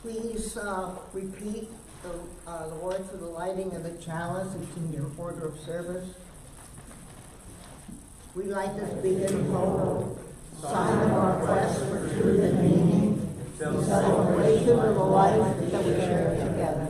Please repeat the words of the lighting of the chalice. It's in your order of service. We light this beacon of hope, sign of our quest for truth and meaning, in celebration of the life that we share together.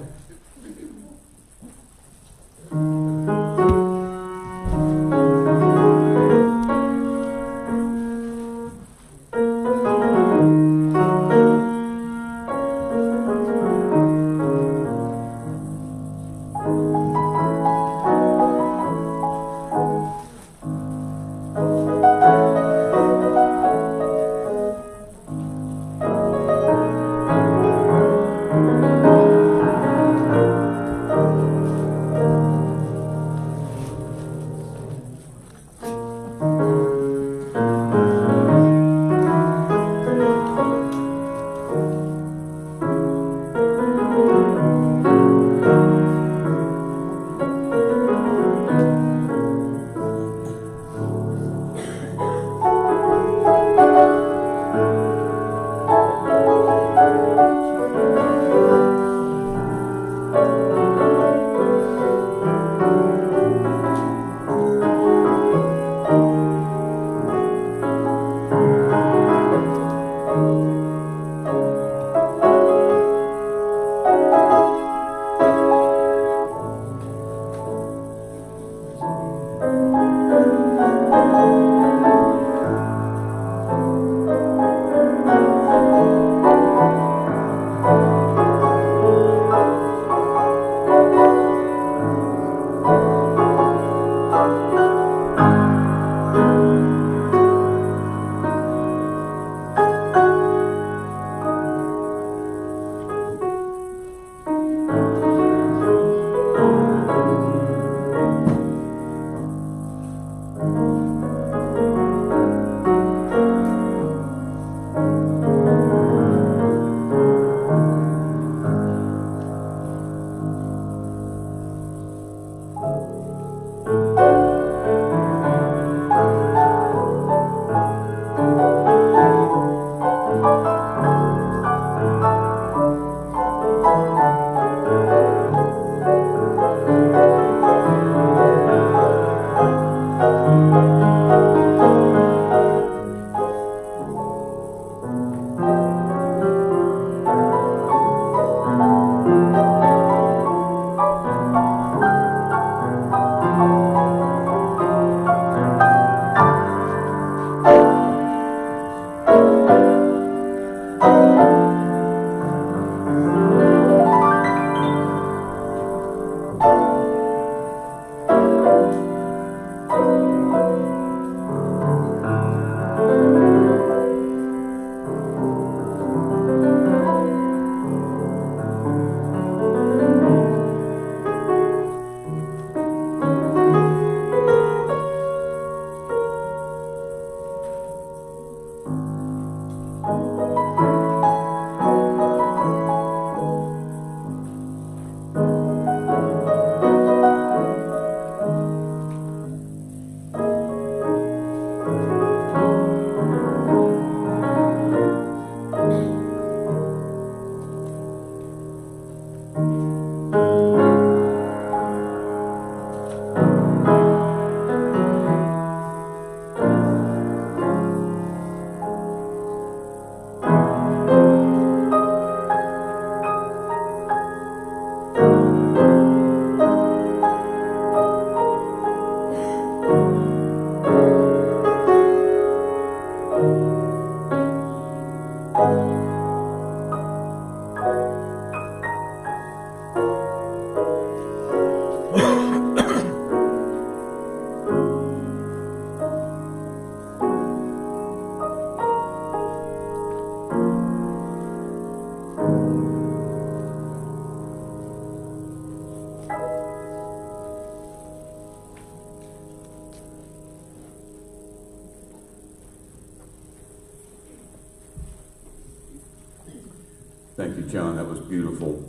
Thank you, John. That was beautiful.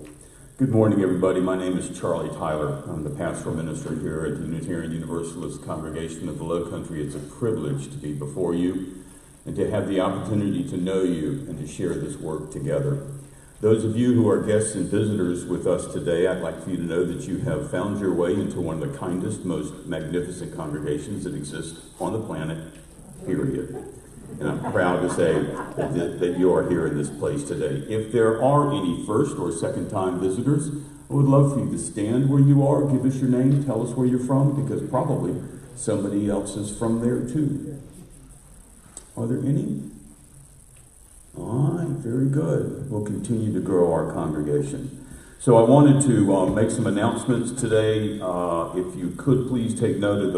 Good morning, everybody. My name is Charlie Tyler. I'm the pastoral minister here at the Unitarian Universalist Congregation of the Low Country. It's a privilege to be before you and to have the opportunity to know you and to share this work together. Those of you who are guests and visitors with us today, I'd like for you to know that you have found your way into one of the kindest, most magnificent congregations that exist on the planet, period. And I'm proud to say that you are here in this place today. If there are any first or second time visitors, I would love for you to stand where you are, give us your name, tell us where you're from, because probably somebody else is from there too. Are there any? All right, very good. We'll continue to grow our congregation. So I wanted to make some announcements today. If you could please take note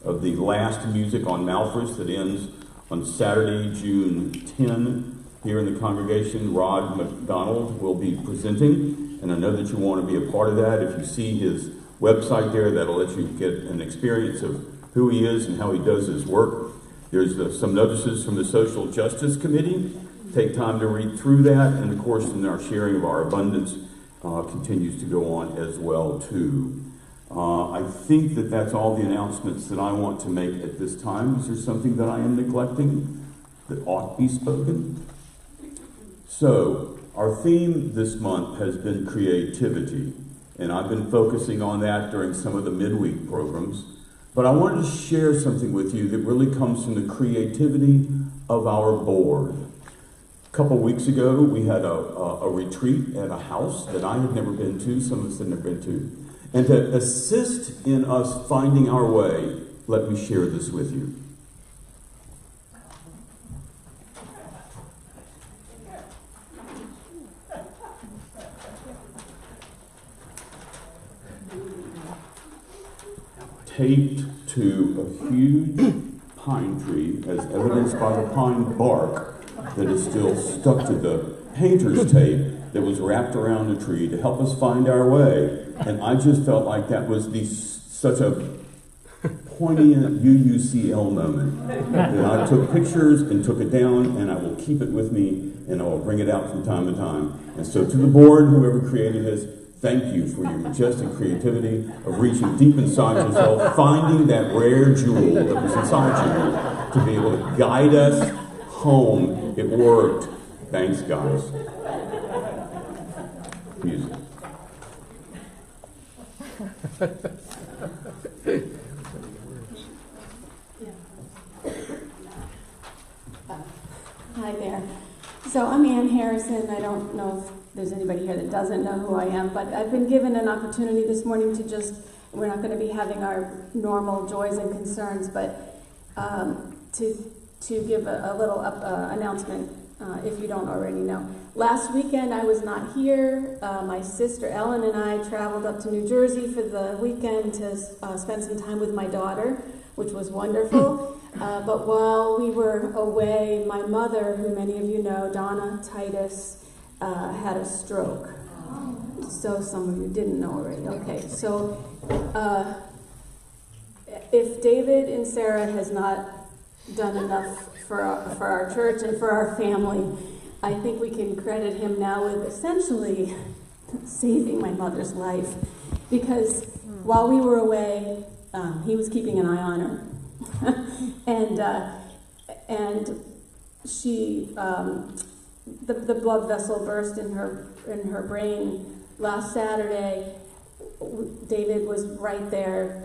of the last music on Malthus that ends on Saturday, June 10, here in the congregation. Rod McDonald will be presenting, and I know that you want to be a part of that. If you see his website there, that'll let you get an experience of who he is and how he does his work. There's some notices from the Social Justice Committee. Take time to read through that, and of course, in our sharing of our abundance continues to go on as well too. I think that that's all the announcements that I want to make at this time. Is there something that I am neglecting that ought to be spoken? So, our theme this month has been creativity, and I've been focusing on that during some of the midweek programs. But I wanted to share something with you that really comes from the creativity of our board. A couple weeks ago, we had a retreat at a house that I had never been to, some of us had never been to. And to assist in us finding our way, let me share this with you. Taped to a huge pine tree, as evidenced by the pine bark that is still stuck to the painter's tape that was wrapped around the tree to help us find our way. And I just felt like that was such a poignant UUCL moment that I took pictures and took it down, and I will keep it with me, and I will bring it out from time to time. And so to the board, whoever created this, thank you for your majestic creativity of reaching deep inside yourself, finding that rare jewel that was inside you to be able to guide us home. It worked. Thanks, guys. Music. Hi there. So I'm Ann Harrison. I don't know if there's anybody here that doesn't know who I am, but I've been given an opportunity this morning to we're not going to be having our normal joys and concerns, but to give a little announcement if you don't already know. Last weekend I was not here. My sister Ellen and I traveled up to New Jersey for the weekend to spend some time with my daughter, which was wonderful. But while we were away, my mother, who many of you know, Donna Titus, had a stroke. So some of you didn't know already. Okay, so if David and Sarah has not done enough for our church and for our family, I think we can credit him now with essentially saving my mother's life. Because while we were away, he was keeping an eye on her. and she, the blood vessel burst in her brain last Saturday. David was right there,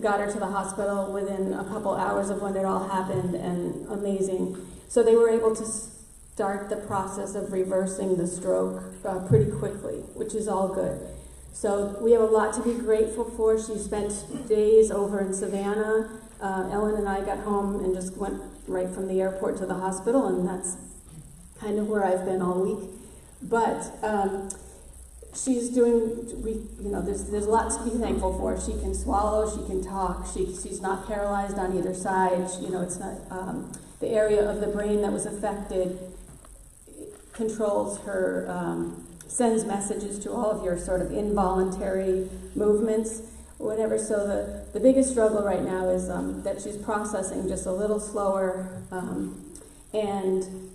got her to the hospital within a couple hours of when it all happened, and amazing. So they were able to start the process of reversing the stroke pretty quickly, which is all good. So we have a lot to be grateful for. She spent days over in Savannah. Ellen and I got home and just went right from the airport to the hospital, and that's kind of where I've been all week. But she's doing, there's lots to be thankful for. She can swallow, she can talk, she's not paralyzed on either side. It's not, the area of the brain that was affected controls her, sends messages to all of your sort of involuntary movements, whatever. So the biggest struggle right now is that she's processing just a little slower, and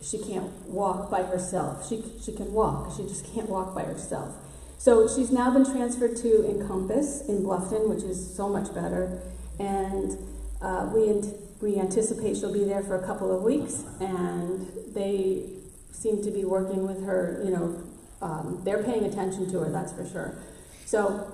she can't walk by herself. She can walk, she just can't walk by herself. So she's now been transferred to Encompass in Bluffton, which is so much better, and we anticipate she'll be there for a couple of weeks, and they seem to be working with her, they're paying attention to her, that's for sure. So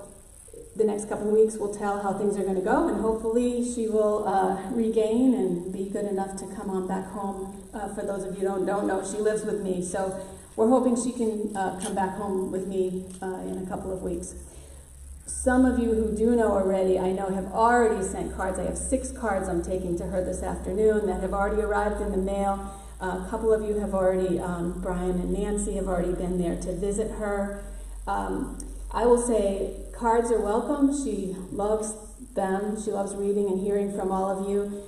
the next couple of weeks will tell how things are going to go, and hopefully she will regain and be good enough to come on back home. For those of you who don't know, she lives with me, so we're hoping she can come back home with me in a couple of weeks. Some of you who do know already, I know, have already sent cards. I have 6 cards I'm taking to her this afternoon that have already arrived in the mail. A couple of you have already, Brian and Nancy have already been there to visit her. I will say cards are welcome. She loves them. She loves reading and hearing from all of you.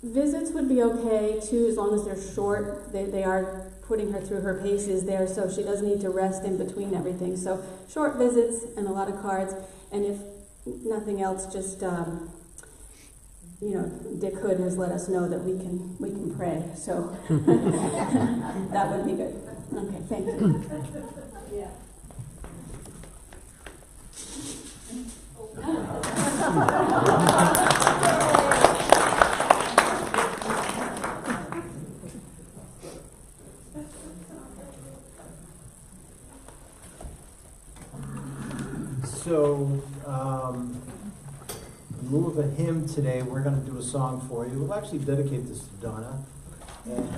Visits would be okay too, as long as they're short. They are putting her through her paces there, so she doesn't need to rest in between everything. So short visits and a lot of cards. And if nothing else, just Dick Hood has let us know that we can pray. So that would be good. Okay, thank you. Yeah. So, in lieu of a hymn today, we're going to do a song for you. We'll actually dedicate this to Donna. And,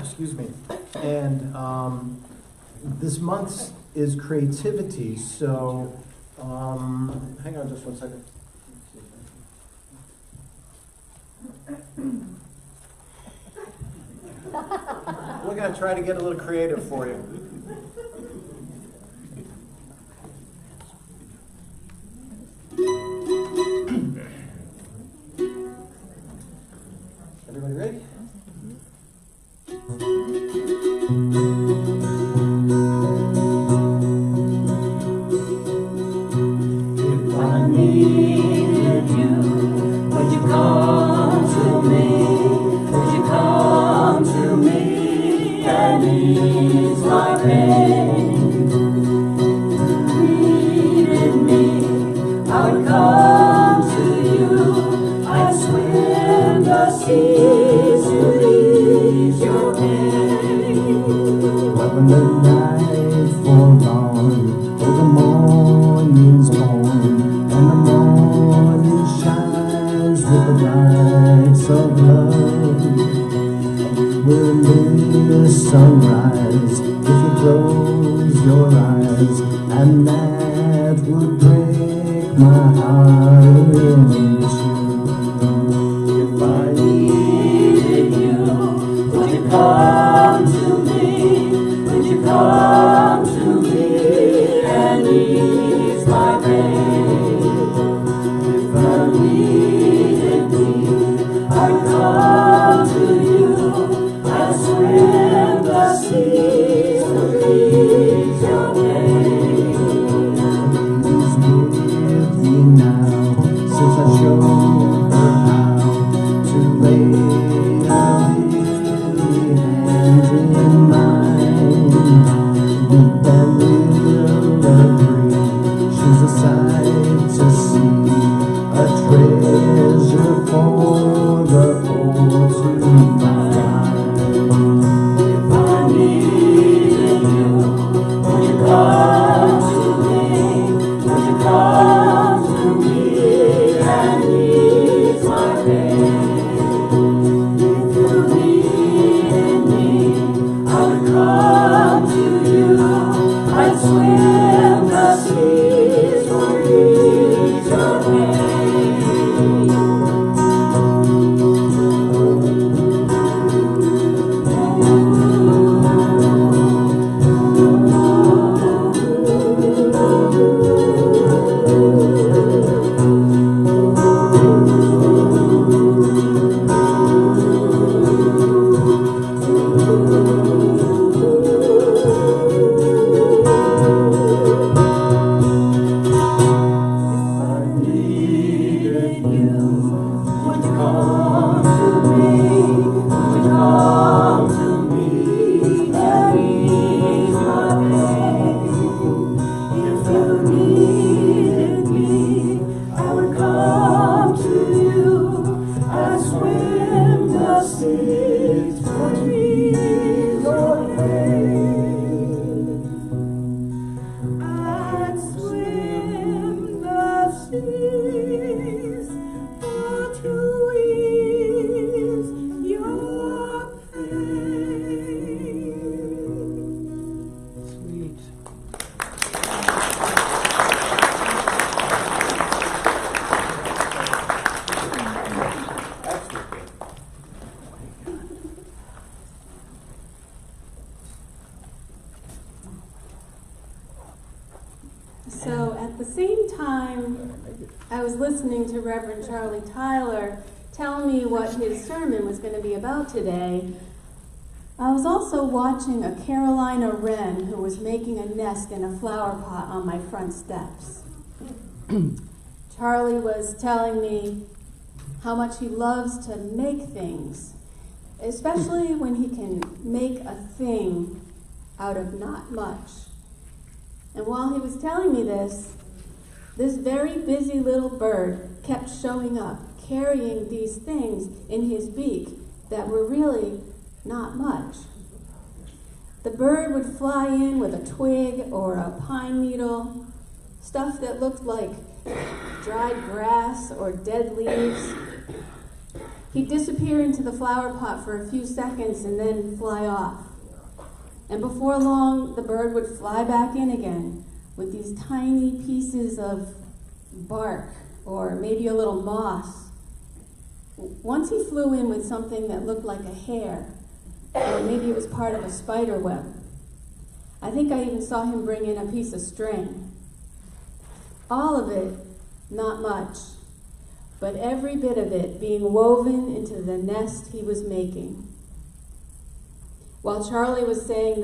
excuse me. And this month is creativity, so hang on just one second. We're going to try to get a little creative for you. Everybody ready? If I needed you, would you come to me? Would you come to me and ease my pain? If you needed me, I would come to you. I'd swim the seas to ease your pain. When the night falls on, oh, the morning's born, and the morning shines with the lights of love. We'll miss sunrise if you close your eyes, and that would break my heart in two. If I needed you, would you come to me? Would you come to me and ease my pain? If I needed me, I'd come to you. I'd swim the seas to ease your pain. Please with the So at the same time, I was listening to Reverend Charlie Tyler tell me what his sermon was going to be about today. I was also watching a Carolina wren who was making a nest in a flower pot on my front steps. Charlie was telling me how much he loves to make things, especially when he can make a thing out of not much. And while he was telling me this very busy little bird kept showing up, carrying these things in his beak that were really not much. The bird would fly in with a twig or a pine needle, stuff that looked like dried grass or dead leaves. He'd disappear into the flower pot for a few seconds and then fly off. And before long, the bird would fly back in again with these tiny pieces of bark or maybe a little moss. Once he flew in with something that looked like a hair, or maybe it was part of a spider web. I think I even saw him bring in a piece of string. All of it, not much, but every bit of it being woven into the nest he was making. While Charlie was saying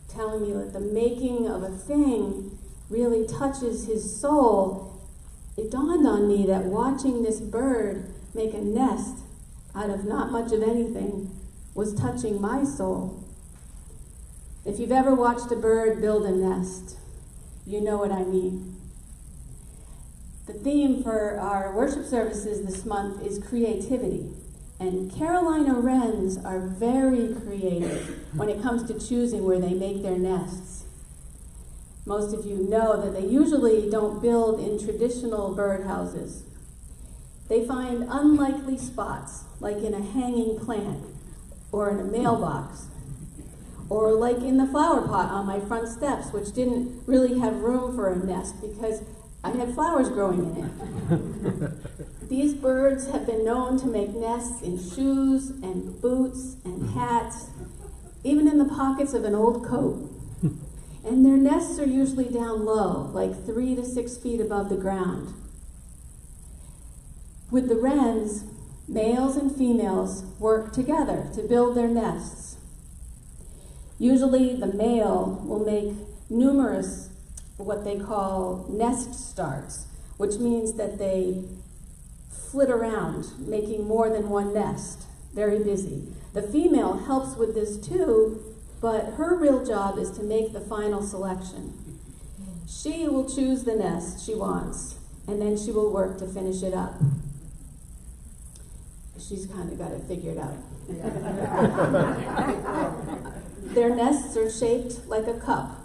telling me that the making of a thing really touches his soul, it dawned on me that watching this bird make a nest out of not much of anything was touching my soul. If you've ever watched a bird build a nest, you know what I mean. The theme for our worship services this month is creativity. And Carolina wrens are very creative when it comes to choosing where they make their nests. Most of you know that they usually don't build in traditional birdhouses. They find unlikely spots, like in a hanging plant, or in a mailbox, or like in the flower pot on my front steps, which didn't really have room for a nest because I had flowers growing in it. These birds have been known to make nests in shoes and boots and hats, even in the pockets of an old coat. And their nests are usually down low, like 3 to 6 feet above the ground. With the wrens, males and females work together to build their nests. Usually the male will make numerous what they call nest starts, which means that they flit around, making more than one nest, very busy. The female helps with this too, but her real job is to make the final selection. She will choose the nest she wants, and then she will work to finish it up. She's kind of got it figured out. Their nests are shaped like a cup.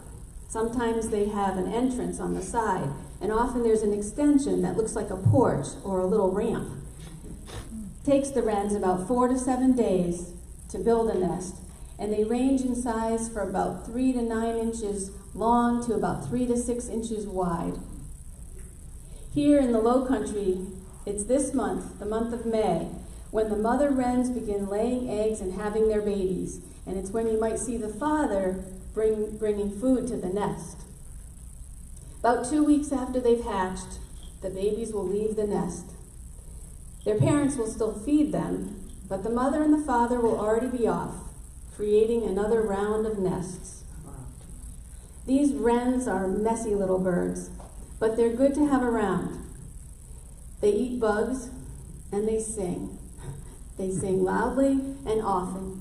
Sometimes they have an entrance on the side, and often there's an extension that looks like a porch or a little ramp. It takes the wrens about 4 to 7 days to build a nest, and they range in size from about 3 to 9 inches long to about 3 to 6 inches wide. Here in the Low Country, it's this month, the month of May, when the mother wrens begin laying eggs and having their babies, and it's when you might see the father bringing food to the nest. About 2 weeks after they've hatched, the babies will leave the nest. Their parents will still feed them, but the mother and the father will already be off, creating another round of nests. These wrens are messy little birds, but they're good to have around. They eat bugs, and they sing. They sing loudly and often.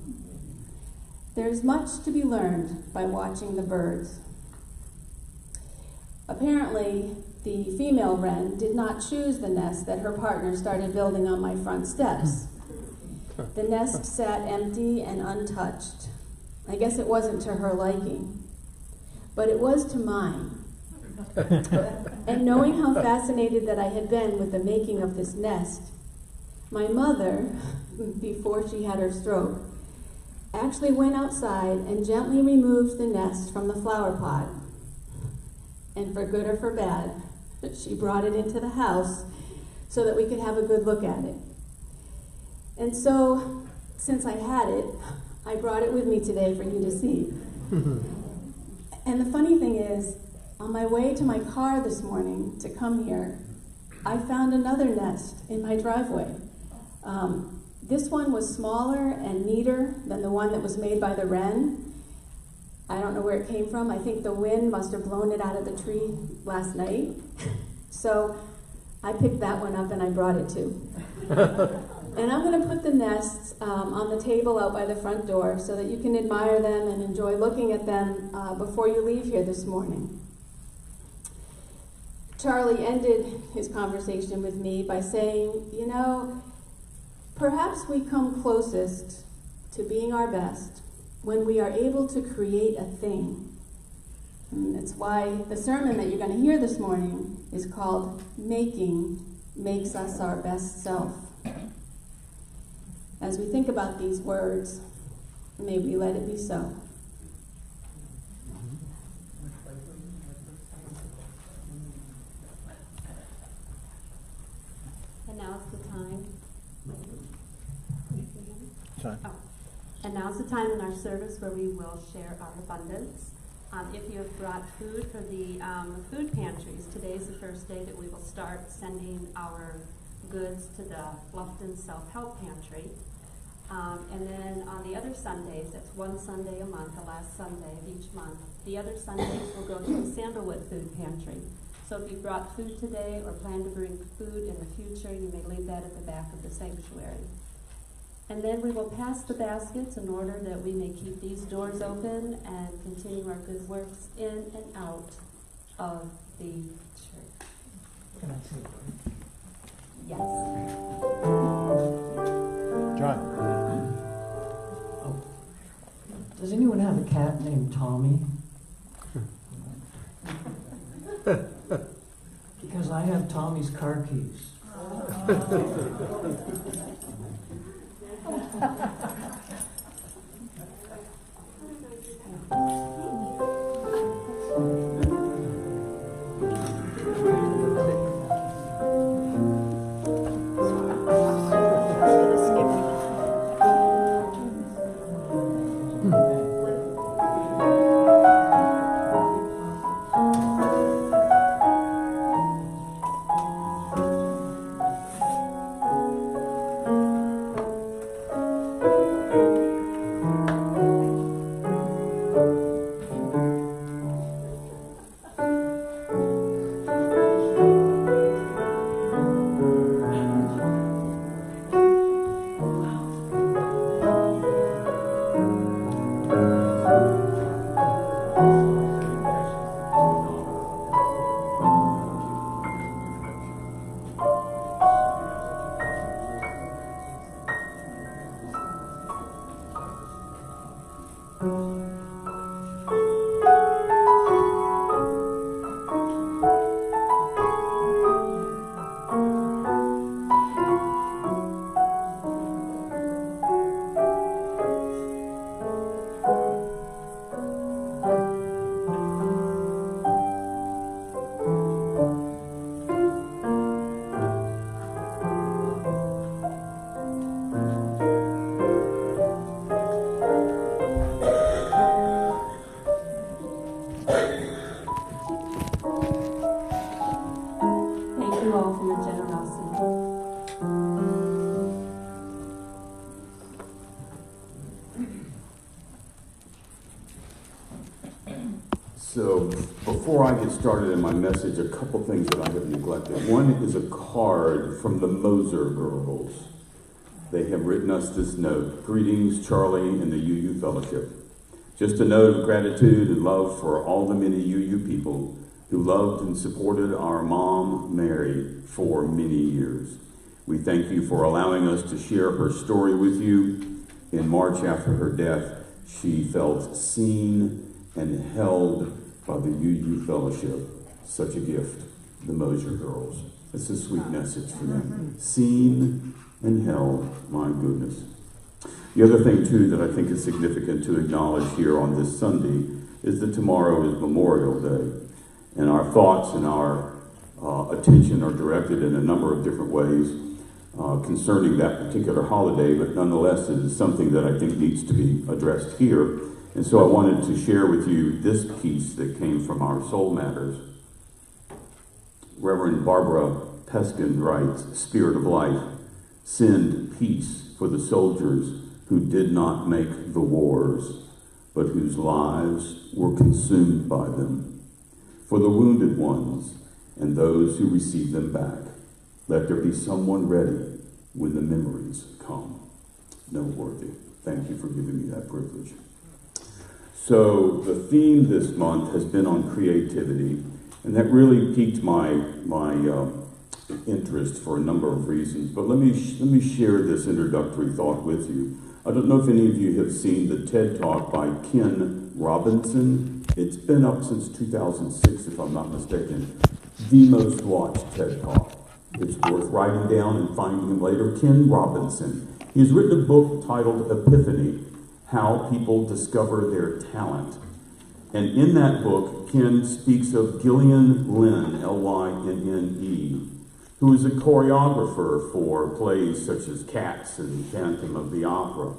There's much to be learned by watching the birds. Apparently, the female wren did not choose the nest that her partner started building on my front steps. The nest sat empty and untouched. I guess it wasn't to her liking, but it was to mine. And knowing how fascinated that I had been with the making of this nest, my mother, before she had her stroke, actually went outside and gently removed the nest from the flower pot. And for good or for bad, she brought it into the house so that we could have a good look at it. And so, since I had it, I brought it with me today for you to see. And the funny thing is, On my way to my car this morning to come here, I found another nest in my driveway. This one was smaller and neater than the one that was made by the wren. I don't know where it came from. I think the wind must have blown it out of the tree last night. So I picked that one up and I brought it too. And I'm going to put the nests on the table out by the front door so that you can admire them and enjoy looking at them before you leave here this morning. Charlie ended his conversation with me by saying, you know, perhaps we come closest to being our best when we are able to create a thing. And that's why the sermon that you're going to hear this morning is called Making Makes Us Our Best Self. As we think about these words, may we let it be so. And now's the time. And now's the time in our service where we will share our abundance. If you have brought food for the food pantries, today's the first day that we will start sending our goods to the Bluffton Self-Help Pantry. And then on the other Sundays, that's one Sunday a month, the last Sunday of each month, the other Sundays will go to the Sandalwood Food Pantry. So if you brought food today or plan to bring food in the future, you may leave that at the back of the sanctuary. And then we will pass the baskets in order that we may keep these doors open and continue our good works in and out of the church. Can I see it? Yes. John. Oh. Does anyone have a cat named Tommy? Because I have Tommy's car keys. So before I get started in my message, a couple things that I have neglected. One is a card from the Moser girls. They have written us this note. Greetings, Charlie and the UU Fellowship. Just a note of gratitude and love for all the many UU people who loved and supported our mom, Mary, for many years. We thank you for allowing us to share her story with you. In March after her death, she felt seen and held by the UU Fellowship. Such a gift, the Moser girls. It's a sweet message for them. Seen and held, my goodness. The other thing, too, that I think is significant to acknowledge here on this Sunday is that tomorrow is Memorial Day. And our thoughts and our attention are directed in a number of different ways concerning that particular holiday, but nonetheless it is something that I think needs to be addressed here And so I wanted to share with you this piece that came from our Soul Matters. Reverend Barbara Peskin writes, "Spirit of Life, send peace for the soldiers who did not make the wars, but whose lives were consumed by them. For the wounded ones and those who receive them back, let there be someone ready when the memories come." Noteworthy. Thank you for giving me that privilege. So the theme this month has been on creativity, and that really piqued my interest for a number of reasons. But let me share this introductory thought with you. I don't know if any of you have seen the TED Talk by Ken Robinson. It's been up since 2006, if I'm not mistaken. The most watched TED Talk. It's worth writing down and finding him later. Ken Robinson. He's written a book titled Epiphany, How People Discover Their Talent. And in that book, Ken speaks of Gillian Lynne, L-Y-N-N-E, who is a choreographer for plays such as Cats and Phantom of the Opera.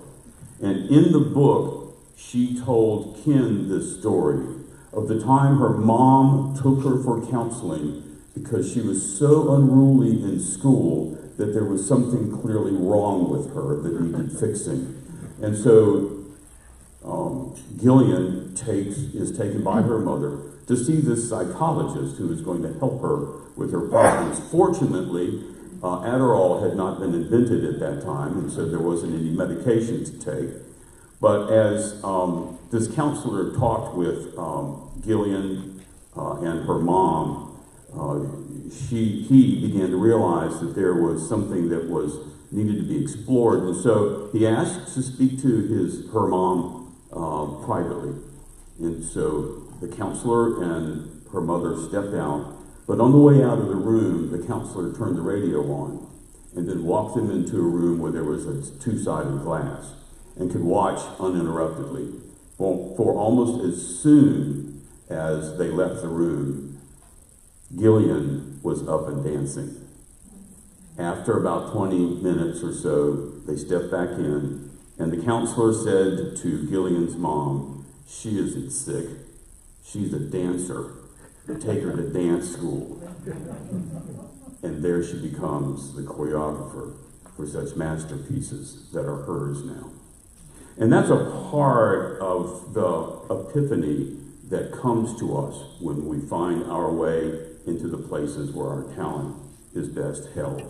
And in the book, she told Ken this story of the time her mom took her for counseling because she was so unruly in school that there was something clearly wrong with her that needed fixing. And so Gillian is taken by her mother to see this psychologist who is going to help her with her problems. Fortunately, Adderall had not been invented at that time, and so there wasn't any medication to take. But as this counselor talked with Gillian and her mom, he began to realize that there was something that was needed to be explored, and so he asked to speak to her mom privately. And so the counselor and her mother stepped out, but on the way out of the room, the counselor turned the radio on and then walked them into a room where there was a two-sided glass and could watch uninterruptedly. Well, for almost as soon as they left the room, Gillian was up and dancing. After about 20 minutes or so, they stepped back in, and the counselor said to Gillian's mom, "She isn't sick. She's a dancer. Take her to dance school." And there she becomes the choreographer for such masterpieces that are hers now. And that's a part of the epiphany that comes to us when we find our way into the places where our talent is best held.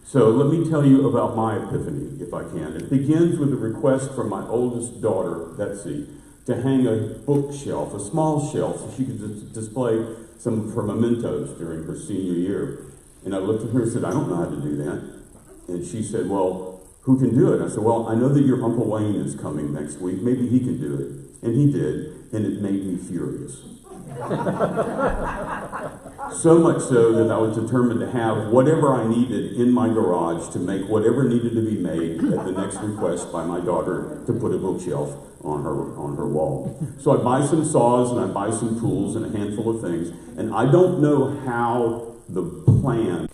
So let me tell you about my epiphany, if I can. It begins with a request from my oldest daughter, Betsy, to hang a bookshelf, a small shelf, so she could display some of her mementos during her senior year. And I looked at her and said, "I don't know how to do that." And she said, "Well, who can do it?" I said, "Well, I know that your Uncle Wayne is coming next week. Maybe he can do it." And he did, and it made me furious. So much so that I was determined to have whatever I needed in my garage to make whatever needed to be made at the next request by my daughter to put a bookshelf on her wall. So I buy some saws and I buy some tools and a handful of things, and I don't know how the plan.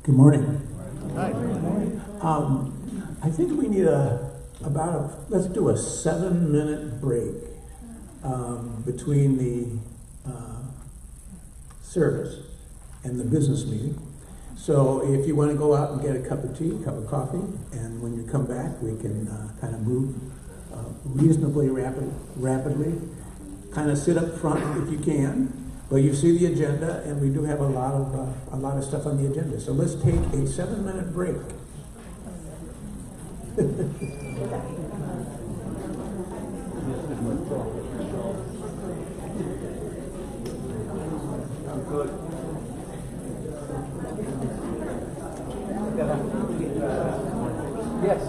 Good morning. Hi. I think we need a let's do a 7-minute break between the service and the business meeting. So if you want to go out and get a cup of tea, a cup of coffee, and when you come back, we can kind of move reasonably rapidly. Kind of sit up front if you can. But you see the agenda, and we do have a lot of stuff on the agenda. So let's take a 7-minute break. Yeah.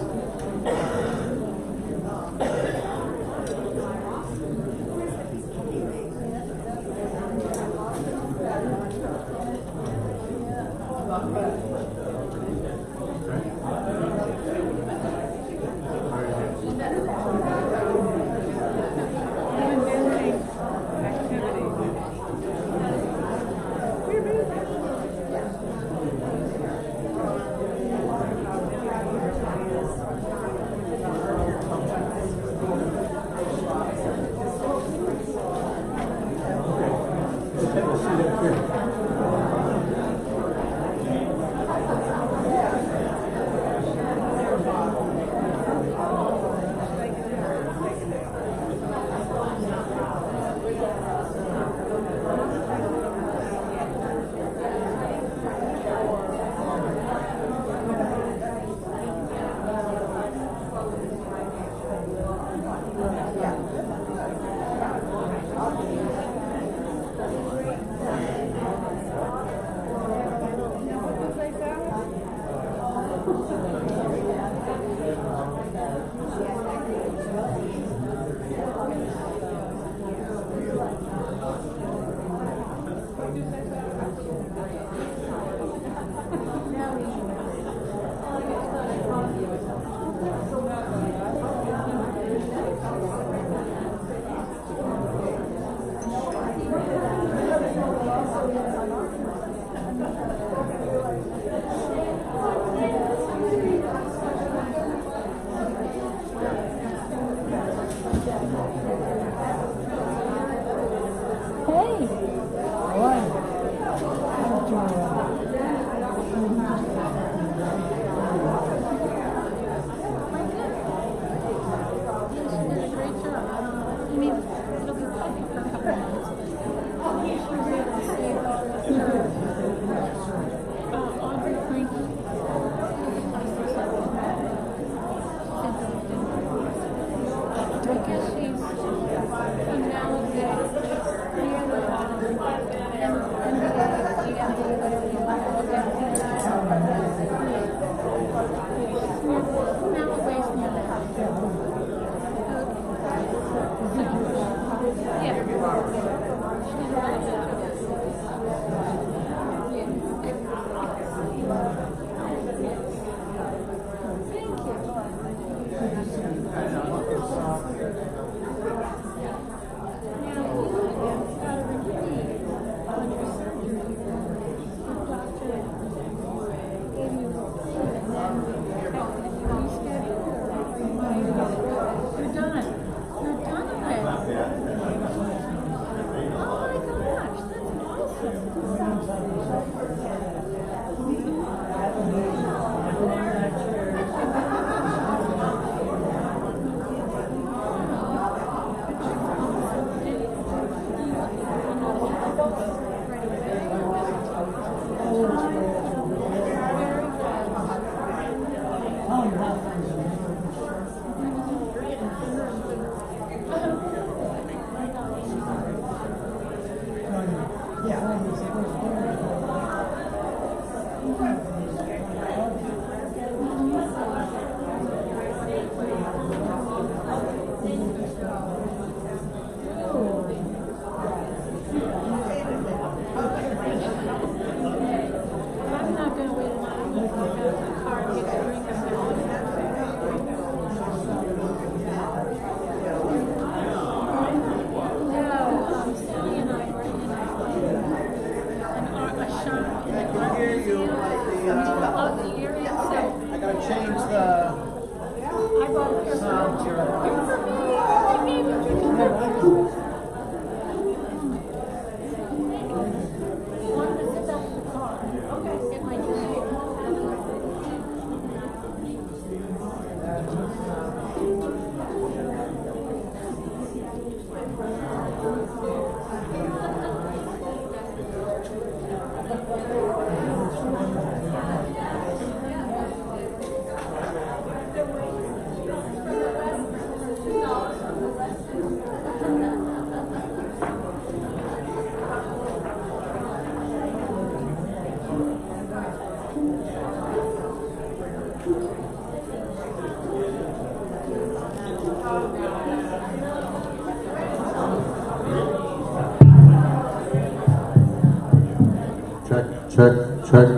check. Check.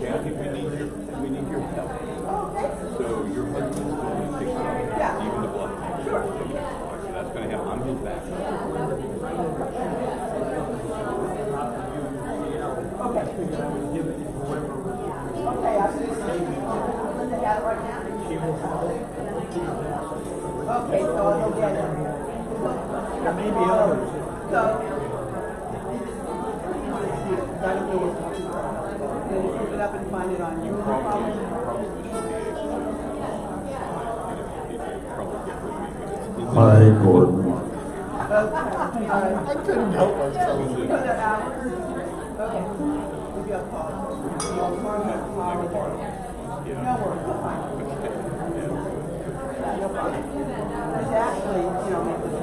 Kathy, we need your help. So your husband's going to take care of even the blood. Sure. So that's going to happen. I'm his back. Okay, I'll see you soon. Linda got it right now? Okay, so I'll go get it. There may be others. So, that'll be it. Then you pick it up and find it on you. Probably should be able to. Hi, Gordon. Okay, all right. I couldn't help myself. Put that out. Okay. Maybe I'll call. No worries, I'll find it. Yeah, no problem. It's actually, you know, make this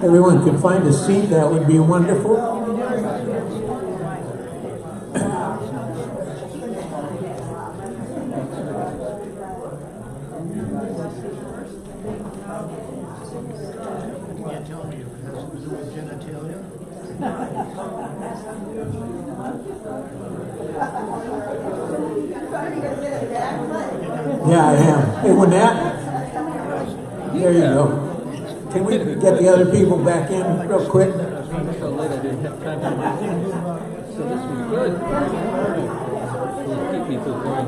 Everyone could find a seat, that would be wonderful. Yeah, I am. Hey, Wynette. There you go. Can we get the other people back in real quick? So late I didn't have time to so this was good. It'll keep me till going.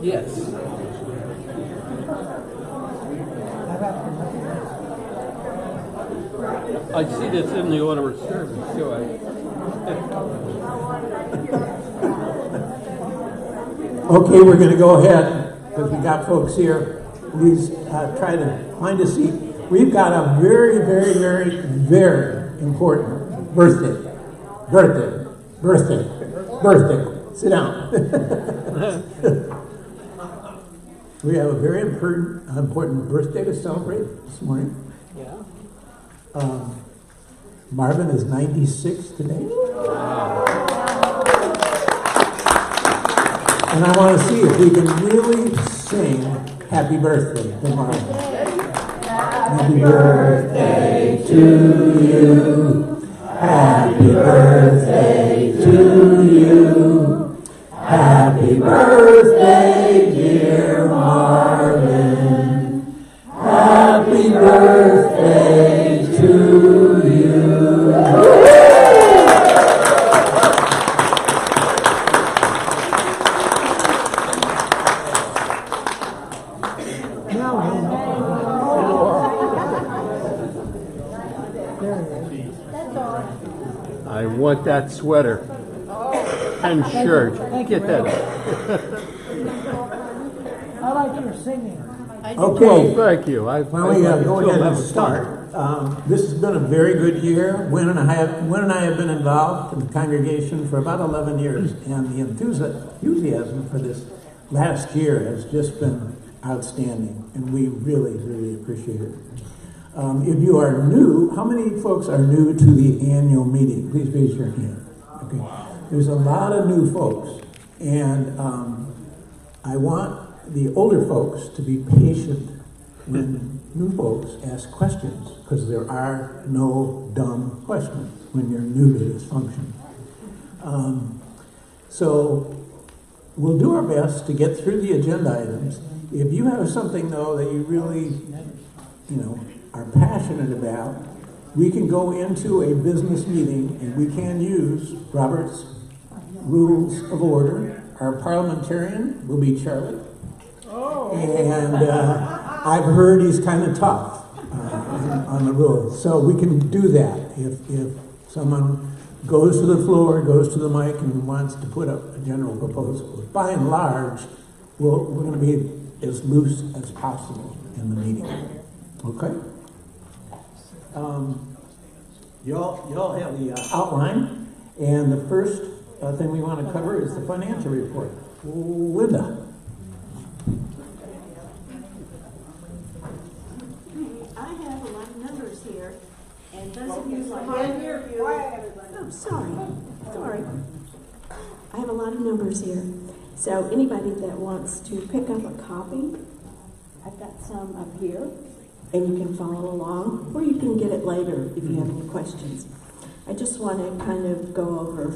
Yes. I see that's in the order of service, so Okay, we're going to go ahead because we got folks here. Please try to find a seat. We've got a very, very, very, very important birthday. Sit down. We have a very important birthday to celebrate this morning. yeah. Marvin is 96 today. And I want to see if we can really sing happy birthday to Marvin. Happy birthday to you. Happy birthday to you. Happy birthday, dear Marvin. Happy birthday to you. I want that sweater and shirt. Get that. I like your singing. Okay. Thank you. Why don't we go ahead and start? This has been a very good year. Wynn and I have been involved in the congregation for about 11 years, and the enthusiasm for this last year has just been outstanding, and we really, really appreciate it. If you are new, how many folks are new to the annual meeting? Please raise your hand. Okay. There's a lot of new folks, and I want the older folks to be patient when new folks ask questions, because there are no dumb questions when you're new to this function. So we'll do our best to get through the agenda items. If you have something, though, that you really, are passionate about, we can go into a business meeting and we can use Robert's Rules of Order. Our parliamentarian will be Charlie. And I've heard he's kind of tough on the rules. So we can do that. If someone goes to the floor, goes to the mic, and wants to put up a general proposal. By and large, we're going to be as loose as possible in the meeting. Okay? You all have the outline, and the first thing we want to cover is the financial report. Linda. I have a lot of numbers here, and those of you like... Oh, sorry. I have a lot of numbers here. So anybody that wants to pick up a copy, I've got some up here, and you can follow along, or you can get it later if you have any questions. I just want to kind of go over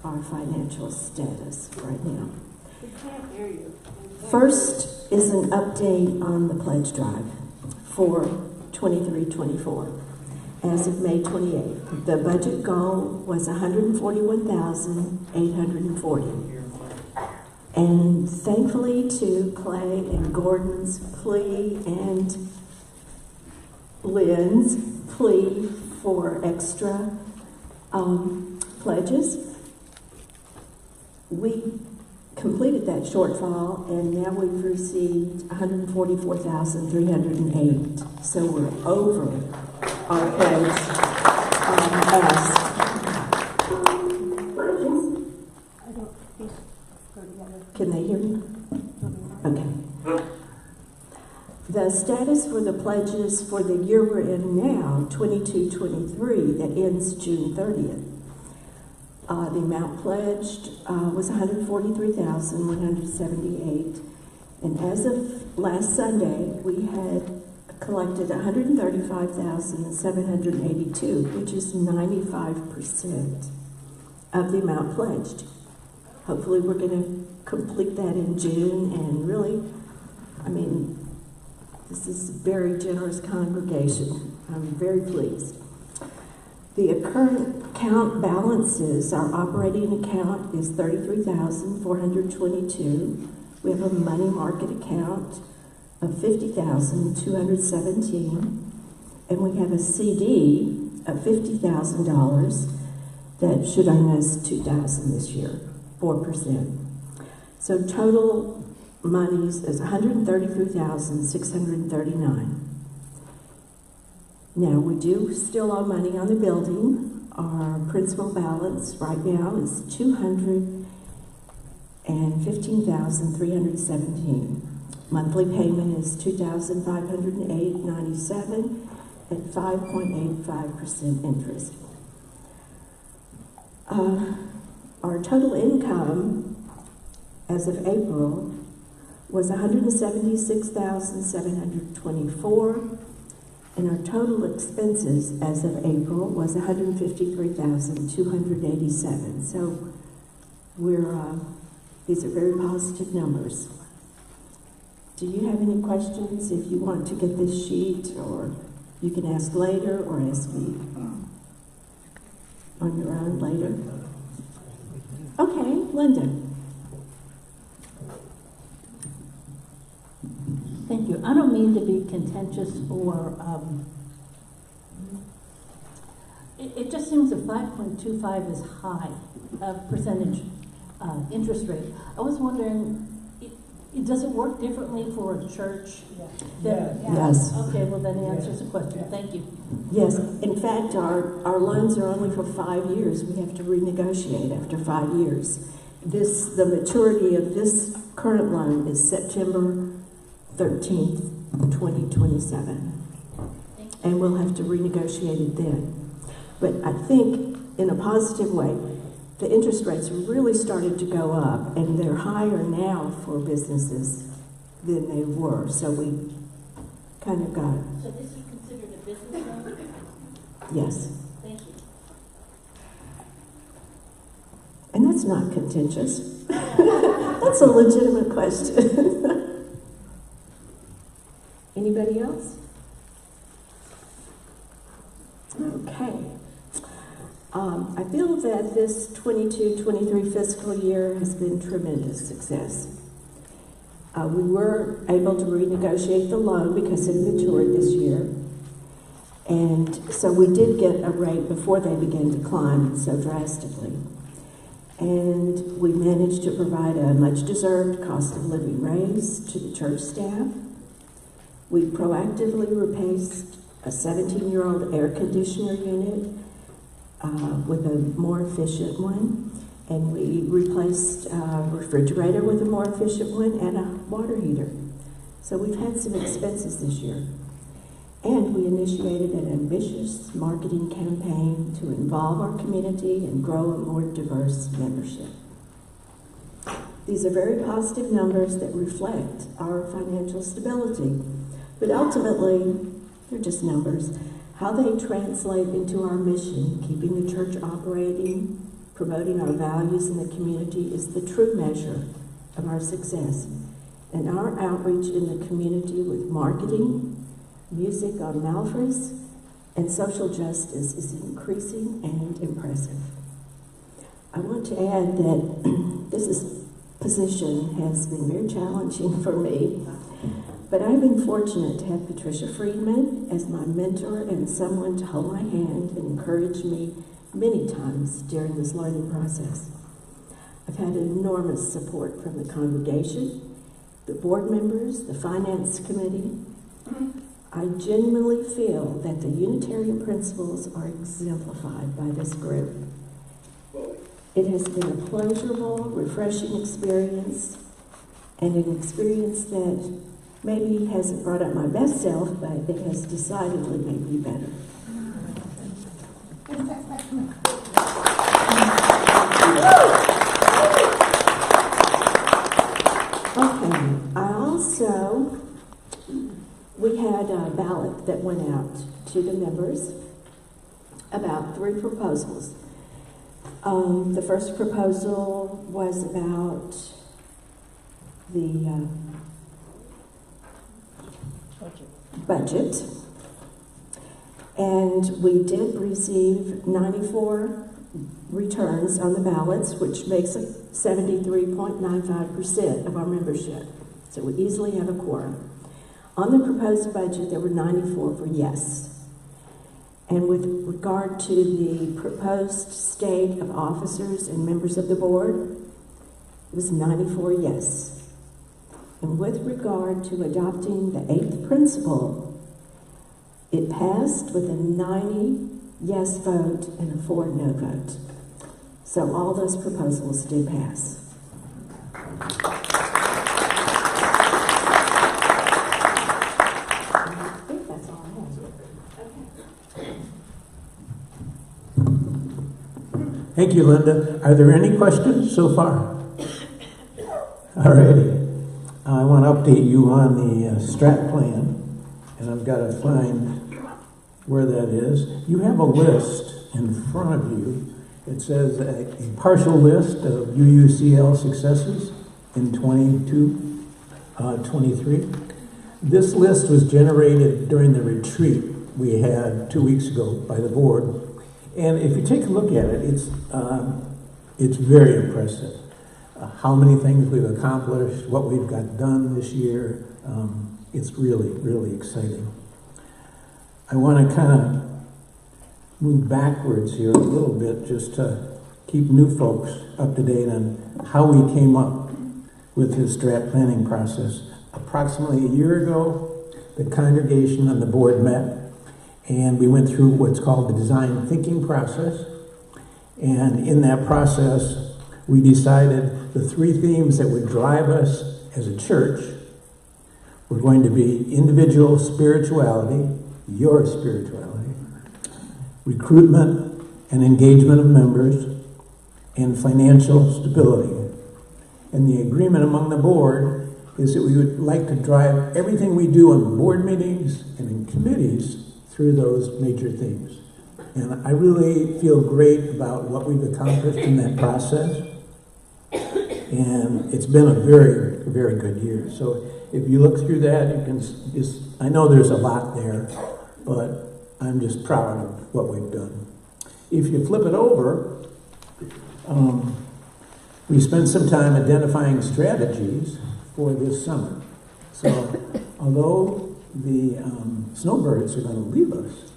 our financial status right now. We can't hear you. First is an update on the pledge drive for 23-24. As of May 28th, the budget goal was $141,840. And thankfully to Clay and Gordon's plea and Lynn's plea for extra pledges, we completed that shortfall, and now we've received $144,308. So we're over our pledge ask. Can they hear me? Okay. The status for the pledges for the year we're in now, 22-23, that ends June 30th. The amount pledged was $143,178. And as of last Sunday, we had a collected $135,782, which is 95% of the amount pledged. Hopefully we're going to complete that in June, and really, I mean, this is a very generous congregation. I'm very pleased. The current account balances, our operating account is $33,422. We have a money market account of $50,217, and we have a CD of $50,000 that should earn us $2,000 this year, 4%. So total monies is $133,639. Now, we do still owe money on the building. Our principal balance right now is $215,317. Monthly payment is $2,508.97 at 5.85% interest. Our total income as of April was $176,724, and our total expenses as of April was $153,287. So these are very positive numbers. Do you have any questions? If you want to get this sheet, or you can ask later or ask me on your own later. Okay, Linda. Thank you. I don't mean to be contentious or, it just seems that 5.25 is high percentage interest rate. I was wondering, does it work differently for a church? Yes. Okay, well then the answer is the question. Thank you. Yes. In fact, our loans are only for 5 years. We have to renegotiate after 5 years. The maturity of this current loan is September 13th, 2027. And we'll have to renegotiate it then. But I think, in a positive way, the interest rates really started to go up, and they're higher now for businesses than they were. So we kind of got it. So this is considered a business loan? Yes. Thank you. And that's not contentious. That's a legitimate question. Anybody else? Okay. I feel that this 22-23 fiscal year has been tremendous success. We were able to renegotiate the loan because it matured this year. And so we did get a rate before they began to climb so drastically. And we managed to provide a much-deserved cost of living raise to the church staff. We proactively replaced a 17-year-old air conditioner unit with a more efficient one, and we replaced a refrigerator with a more efficient one and a water heater. So we've had some expenses this year. And we initiated an ambitious marketing campaign to involve our community and grow a more diverse membership. These are very positive numbers that reflect our financial stability, but ultimately, they're just numbers. How they translate into our mission, keeping the church operating, promoting our values in the community, is the true measure of our success. And our outreach in the community with marketing, music on Malfris, and social justice is increasing and impressive. I want to add that this position has been very challenging for me, but I've been fortunate to have Patricia Friedman as my mentor and someone to hold my hand and encourage me many times during this learning process. I've had enormous support from the congregation, the board members, the finance committee. I genuinely feel that the Unitarian principles are exemplified by this group. It has been a pleasurable, refreshing experience, and an experience that maybe hasn't brought out my best self, but it has decidedly made me better. Okay, we had ballots to the members about 3 proposals. The first proposal was about the budget. And we did receive 94 returns on the ballots, which makes it 73.95% of our membership. So we easily have a quorum. On the proposed budget, there were 94 for yes. And with regard to the proposed state of officers and members of the board, it was 94 yes. And with regard to adopting the 8th principle, it passed with a 90 yes vote and a 4 no vote. So all those proposals did pass. I think that's all I have. Thank you, Linda. Are there any questions so far? All righty. I want to update you on the strat plan, and I've got to find where that is. You have a list in front of you. It says a partial list of UUCL successes in 22-23. This list was generated during the retreat we had 2 weeks ago by the board. And if you take a look at it, it's very impressive. How many things we've accomplished, what we've got done this year. It's really, really exciting. I want to kind of move backwards here a little bit just to keep new folks up to date on how we came up with this strat planning process. Approximately a year ago, the congregation and the board met, and we went through what's called the design thinking process. And in that process, we decided the 3 themes that would drive us as a church were going to be individual spirituality, your spirituality, recruitment and engagement of members, and financial stability. And the agreement among the board is that we would like to drive everything we do on board meetings and in committees through those major themes. And I really feel great about what we've accomplished in that process. And it's been a very, very good year. So if you look through that, you can just, I know there's a lot there, but I'm just proud of what we've done. If you flip it over, we spent some time identifying strategies for this summer. So although the snowbirds are going to leave us,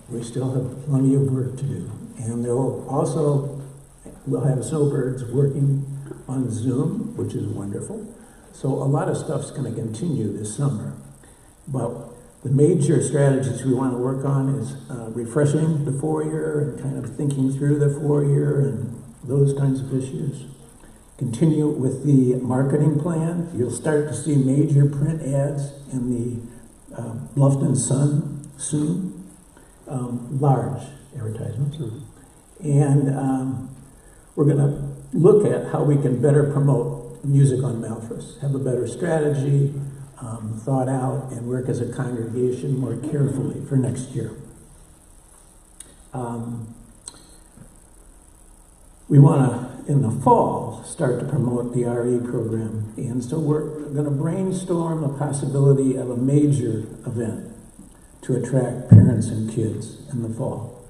we still have plenty of work to do. And we'll have snowbirds working on Zoom, which is wonderful. So a lot of stuff's going to continue this summer. But the major strategies we want to work on is refreshing the four-year and kind of thinking through the four-year and those kinds of issues. Continue with the marketing plan. You'll start to see major print ads in the Bluffton Sun soon, large advertisements. And we're going to look at how we can better promote music on Malthus, have a better strategy, thought out, and work as a congregation more carefully for next year. We want to, in the fall, start to promote the RE program. And so we're going to brainstorm the possibility of a major event to attract parents and kids in the fall.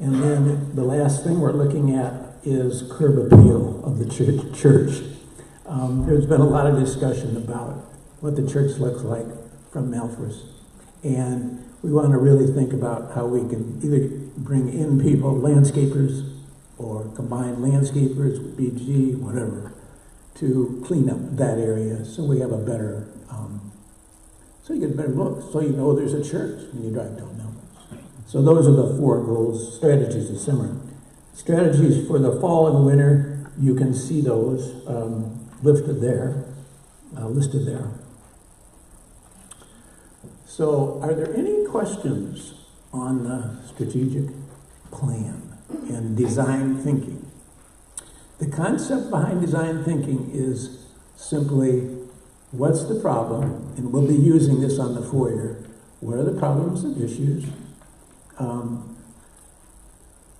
And then the last thing we're looking at is curb appeal of the church. There's been a lot of discussion about what the church looks like from Malthus. And we want to really think about how we can either bring in people, landscapers, or combine landscapers with BG, whatever, to clean up that area so we have a better, so you get a better look, so you know there's a church when you drive down Malthus. So those are the 4 goals, strategies this summer. Strategies for the fall and winter, you can see those listed there. So are there any questions on the strategic plan and design thinking? The concept behind design thinking is simply, what's the problem? And we'll be using this on the foyer. what are the problems and issues.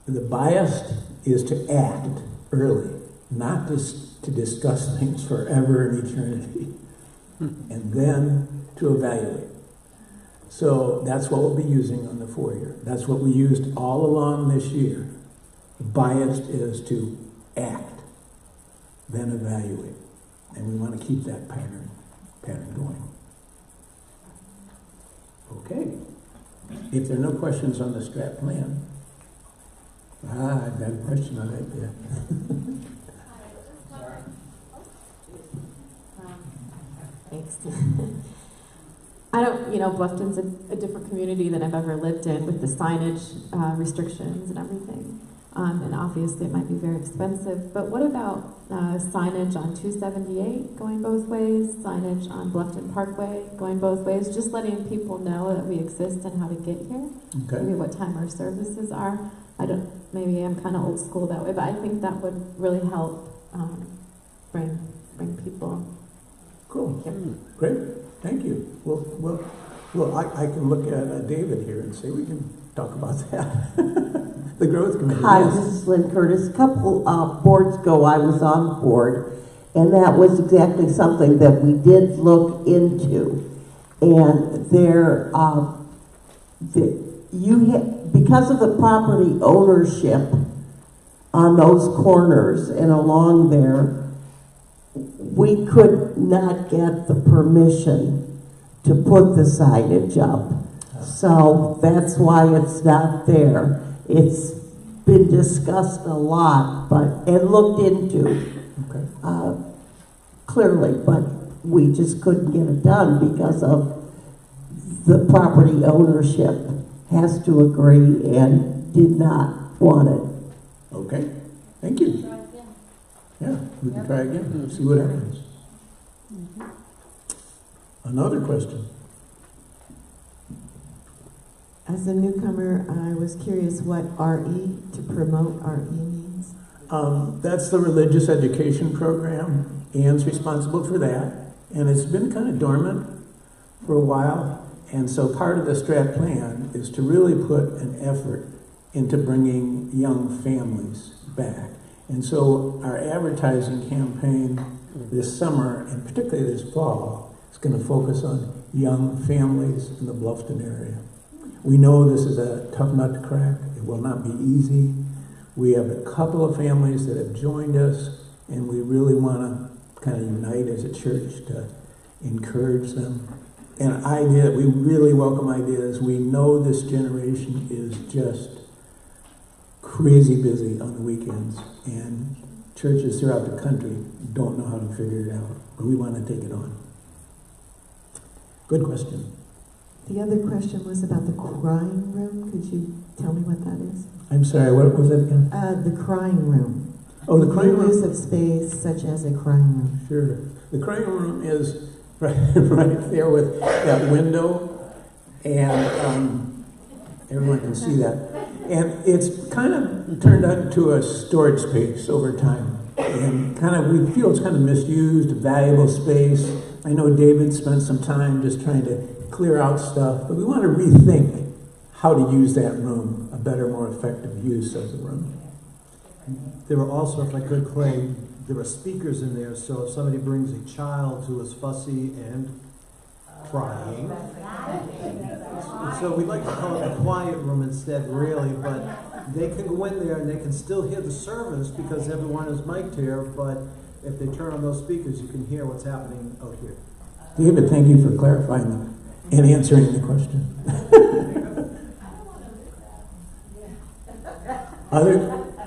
The bias is to act early, not to discuss things forever and eternity, and then to evaluate. So that's what we'll be using on the 4-year. That's what we used all along this year. Biased is to act, then evaluate. And we want to keep that pattern going. Okay. If there are no questions on the strat plan, I've got a question on it, yeah. Thanks. I don't, Bluffton's a different community than I've ever lived in with the signage restrictions and everything. And obviously it might be very expensive, but what about signage on 278 going both ways, signage on Bluffton Parkway going both ways, just letting people know that we exist and how to get here, Okay. maybe what time our services are. Maybe I'm kind of old school that way, but I think that would really help bring people. Cool. Great. Thank you. Well, I can look at David here and say we can talk about that. The growth committee. Hi, yes. this is Lynn Curtis. A couple boards ago, I was on the board, and that was exactly something that we did look into. And because of the property ownership on those corners and along there, we could not get the permission to put the signage up. So that's why it's not there. It's been discussed a lot, and looked into clearly, but we just couldn't get it done because of the property ownership has to agree and did not want it. Okay. Thank you. Yeah, we can try again, see what happens. Another question. As a newcomer, I was curious what RE, to promote RE means. That's the religious education program. Ann's responsible for that. And it's been kind of dormant for a while. And so part of the strat plan is to really put an effort into bringing young families back. And so our advertising campaign this summer, and particularly this fall, is going to focus on young families in the Bluffton area. We know this is a tough nut to crack. It will not be easy. We have a couple of families that have joined us, and we really want to kind of unite as a church to encourage them. And we really welcome ideas. We know this generation is just crazy busy on the weekends, and churches throughout the country don't know how to figure it out, but we want to take it on. Good question. The other question was about the crying room. Could you tell me what that is? I'm sorry, what was that again? The crying room. Oh, the crying room. Use of space, such as a crying room. Sure. The crying room is right there with that window, and everyone can see that. And it's kind of turned into a storage space over time. And we feel it's kind of misused, valuable space. I know David spent some time just trying to clear out stuff, but we want to rethink how to use that room, a better, more effective use of the room. There were also, if I could claim, there were speakers in there, so if somebody brings a child who is fussy and crying, and so we'd like to call it a quiet room instead, really, but they can go in there and they can still hear the service because everyone is mic'd here, but if they turn on those speakers, you can hear what's happening out here. David, thank you for clarifying and answering the question.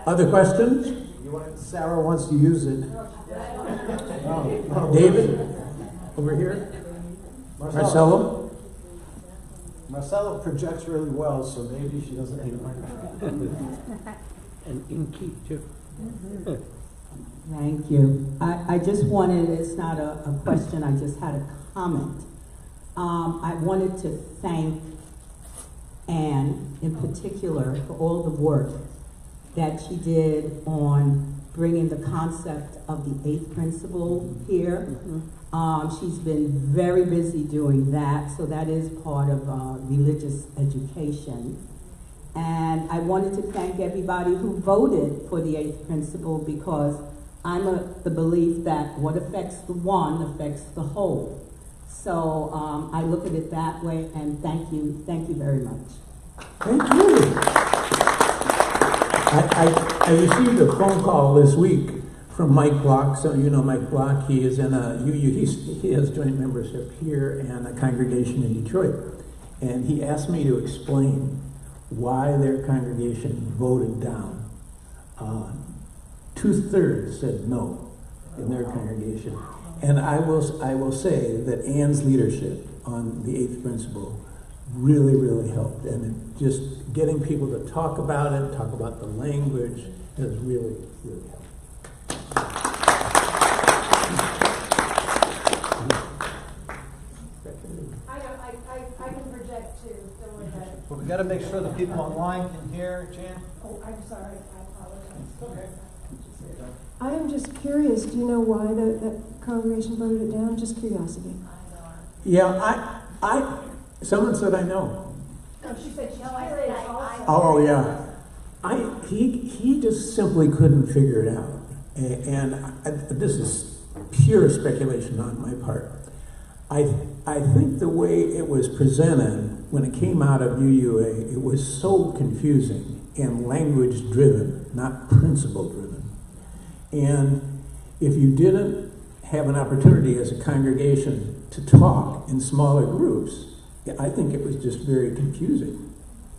Other questions? Sarah wants to use it. David, over here. Marcelo? Marcelo projects really well, so maybe she doesn't need a microphone. And Inky, too. Thank you. I just wanted, it's not a question, I just had a comment. I wanted to thank Ann in particular for all the work that she did on bringing the concept of the eighth principle here. She's been very busy doing that, so that is part of religious education. And I wanted to thank everybody who voted for the eighth principle, because I'm the belief that what affects the one affects the whole. So I look at it that way, and thank you very much. Thank you. I received a phone call this week from Mike Block. So you know Mike Block. He is in a he has joint membership here and a congregation in Detroit, and he asked me to explain why their congregation voted down. 2/3 said no in their congregation, and I will say that Ann's leadership on the eighth principle really helped, and it just getting people to talk about it, talk about the language, has really helped. I can project too. Don't worry about it. But we got to make sure the people online can hear, Jan. Oh, I'm sorry. I apologize. Okay. I am just curious, do you know why that congregation voted it down? Just curiosity. Yeah, I someone said I know. No, she said she's curious also. Oh yeah, he just simply couldn't figure it out, and this is pure speculation on my part. I think the way it was presented when it came out of UUA, it was so confusing and language driven, not principle driven. And if you didn't have an opportunity as a congregation to talk in smaller groups, I think it was just very confusing.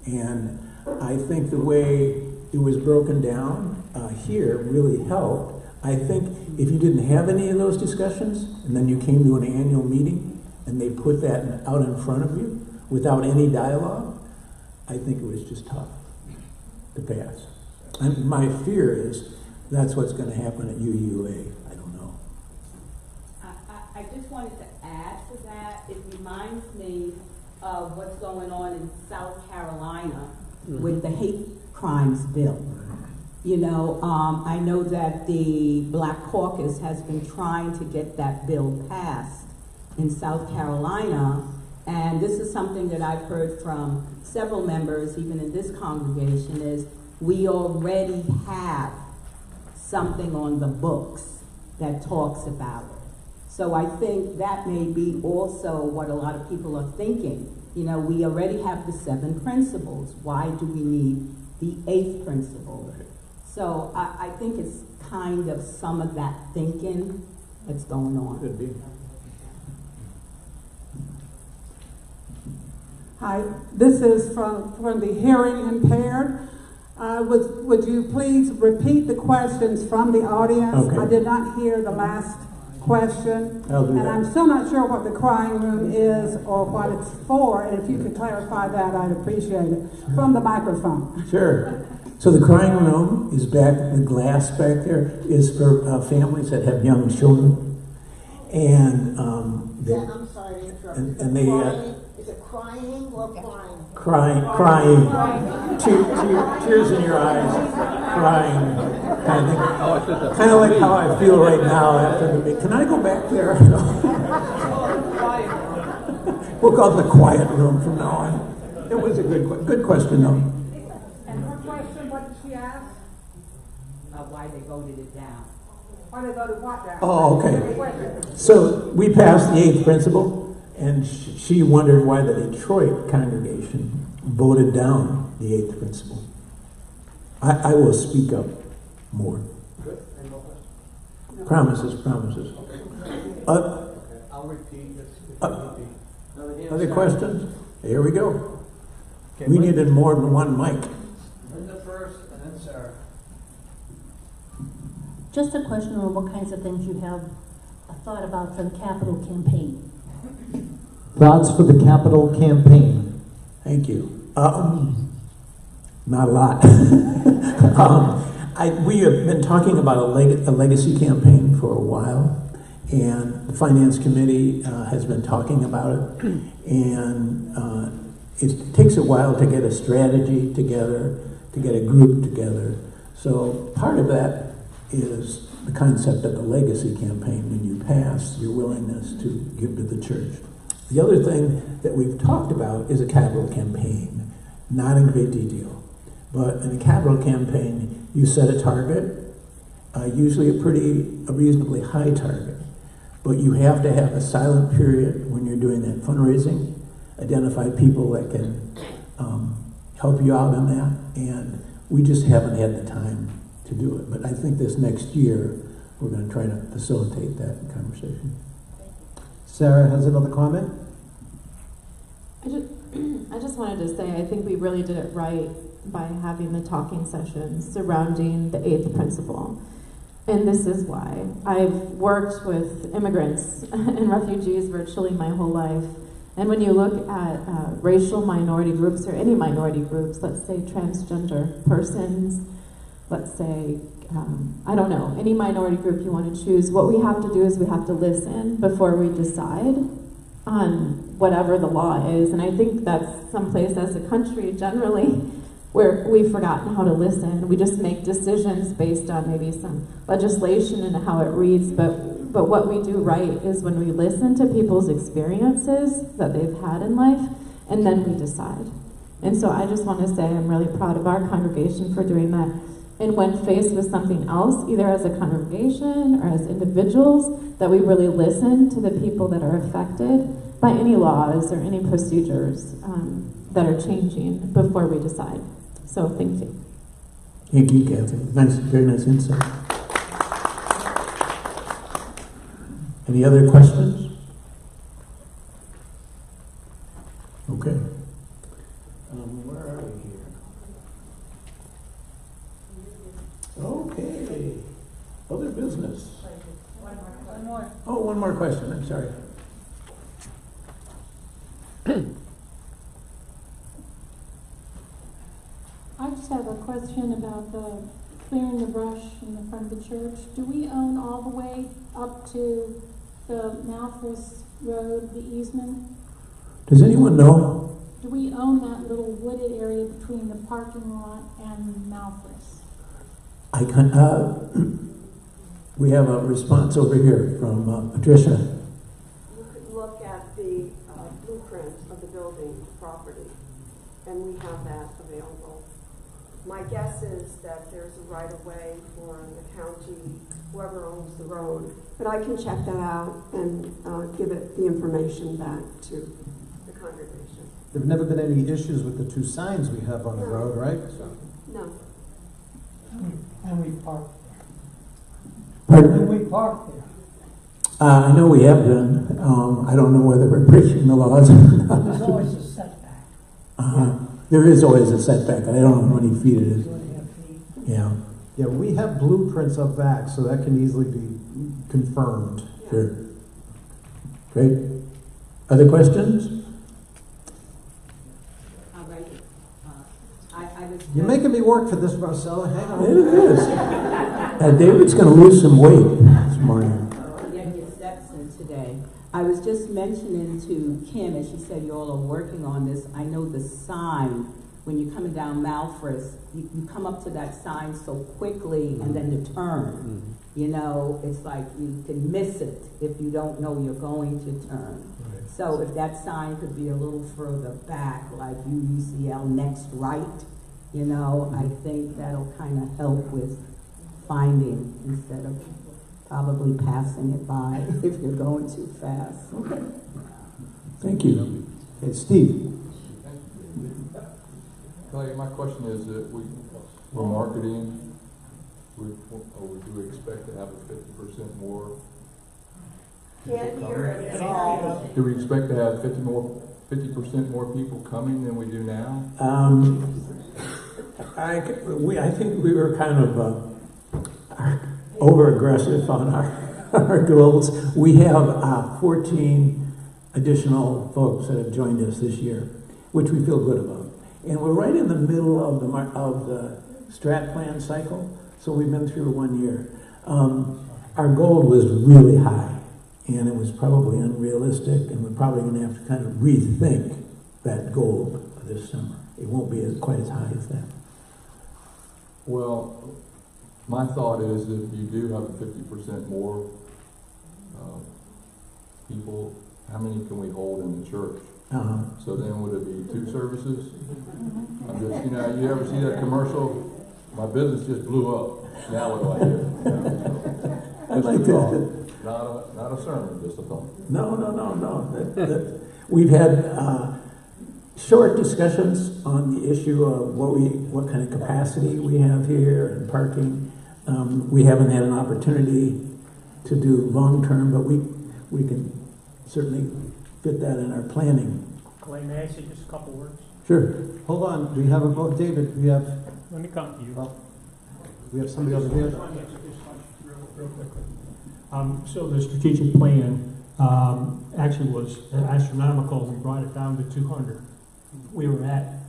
And I think the way it was broken down here really helped. I think if you didn't have any of those discussions, and then you came to an annual meeting, and they put that out in front of you without any dialogue, I think it was just tough to pass. And my fear is that's what's going to happen at UUA. I don't know. I just wanted to add to that. It reminds me of what's going on in South Carolina with the hate crimes bill. You know, I know that the Black Caucus has been trying to get that bill passed in South Carolina, and this is something that I've heard from several members, even in this congregation, is we already have something on the books that talks about it. So I think that may be also what a lot of people are thinking. You know, we already have the 7 principles. Why do we need the 8th principle? So I think it's kind of some of that thinking that's going on. Could be. Hi, this is from the hearing impaired. Would you please repeat the questions from the audience? Okay. I did not hear the last question. I'll do and that. I'm still not sure what the crying room is or what it's for, and if you could clarify that, I'd appreciate it. From the microphone. Sure. So the crying room is back, the glass back there is for families that have young children. And I'm sorry to interrupt. and they Is it crying or crying? crying, tears in your eyes, crying, kind of like how I feel right now after the meeting. Can I go back there? We'll call it the quiet room from now on. It was a good question though. And her question, what did she ask? Why they voted it down. Why they voted what down? Oh, okay. So we passed the 8th principle. And she wondered why the Detroit congregation voted down the 8th principle. I will speak up more. Good. Any more questions? Promises. I'll repeat this. Other questions? Here we go. Okay, We needed more than one mic. Linda first, and then Sarah. Just a question on what kinds of things you have thought about for the capital campaign. Thoughts for the capital campaign? Thank you. Not a lot. We have been talking about a legacy campaign for a while, and the Finance Committee has been talking about it, and it takes a while to get a strategy together, to get a group together. So part of that is the concept of the legacy campaign. When you pass, your willingness to give to the church. The other thing that we've talked about is a capital campaign, not in great detail. But in a capital campaign, you set a target, usually a reasonably high target. But you have to have a silent period when you're doing that fundraising, identify people that can help you out in that, and we just haven't had the time to do it. But I think this next year, we're going to try to facilitate that conversation. Sarah has another comment? I just wanted to say, I think we really did it right by having the talking sessions surrounding the 8th principle. And this is why. I've worked with immigrants and refugees virtually my whole life. And when you look at racial minority groups or any minority groups, let's say transgender persons, let's say, I don't know, any minority group you want to choose, what we have to do is we have to listen before we decide on whatever the law is. And I think that's someplace as a country generally where we've forgotten how to listen. We just make decisions based on maybe some legislation and how it reads, but what we do right is when we listen to people's experiences that they've had in life, and then we decide. And so I just want to say I'm really proud of our congregation for doing that. And when faced with something else, either as a congregation or as individuals, that we really listen to the people that are affected by any laws or any procedures that are changing before we decide. So thank you. Thank you, Kathy. Nice, very nice insight. Any other questions? Okay. Where are we here? Okay. Other business. One more. Oh, one more question. I'm sorry. I just have a question about the clearing the brush in the front of the church. Do we own all the way up to the Malthus Road, the easement? Does anyone know? Do we own that little wooded area between the parking lot and Malthus? I can. We have a response over here from Patricia. You could look at the blueprint of the building property, and we have that available. My guess is that there's a right-of-way for the county, whoever owns the road, but I can check that out and give it the information back to the congregation. There have never been any issues with the 2 signs we have on the road, right? No. And we park. Pardon? And we park there. I know we have been. I don't know whether we're breaching the laws or not. There's always a setback. There is always a setback. I don't know how many feet it is. Yeah. Yeah, we have blueprints up back, so that can easily be confirmed. Sure. Great. Other questions? You're making me work for this, Marcella. Hang on. It is. David's going to lose some weight this morning. Get your steps in today. I was just mentioning to Kim, as she said, you all are working on this. I know the sign, when you're coming down Malthus, you come up to that sign so quickly and then to turn. You know, it's like you can miss it if you don't know you're going to turn. Right. So if that sign could be a little further back, like UCL next right, you know, I think that'll kind of help with finding instead of probably passing it by if you're going too fast. Okay. Thank you. Hey, Steve. Clay, my question is that we're marketing, do we expect to have a 50% more? Can't hear it at all. Do we expect to have 50% more people coming than we do now? I think we were kind of over-aggressive on our goals. We have 14 additional folks that have joined us this year, which we feel good about. And we're right in the middle of the strat plan cycle, so we've been through 1 year. Our goal was really high, and it was probably unrealistic, and we're probably going to have to kind of rethink that goal this summer. It won't be quite as high as that. Well, My thought is if you do have a 50% more people, how many can we hold in the church? So then would it be 2 services? I'm just, you ever see that commercial? My business just blew up. Now what do I do? I'd like to. Not a sermon, just a thought. No. We've had short discussions on the issue of what kind of capacity we have here and parking. We haven't had an opportunity to do long-term, but we can certainly fit that in our planning. Clay, may I say just a couple words? Sure. Hold on, we have a vote. David, we have... Let me come to you. We have somebody over there. Real quickly. So the strategic plan actually was astronomical. We brought it down to 200. We were at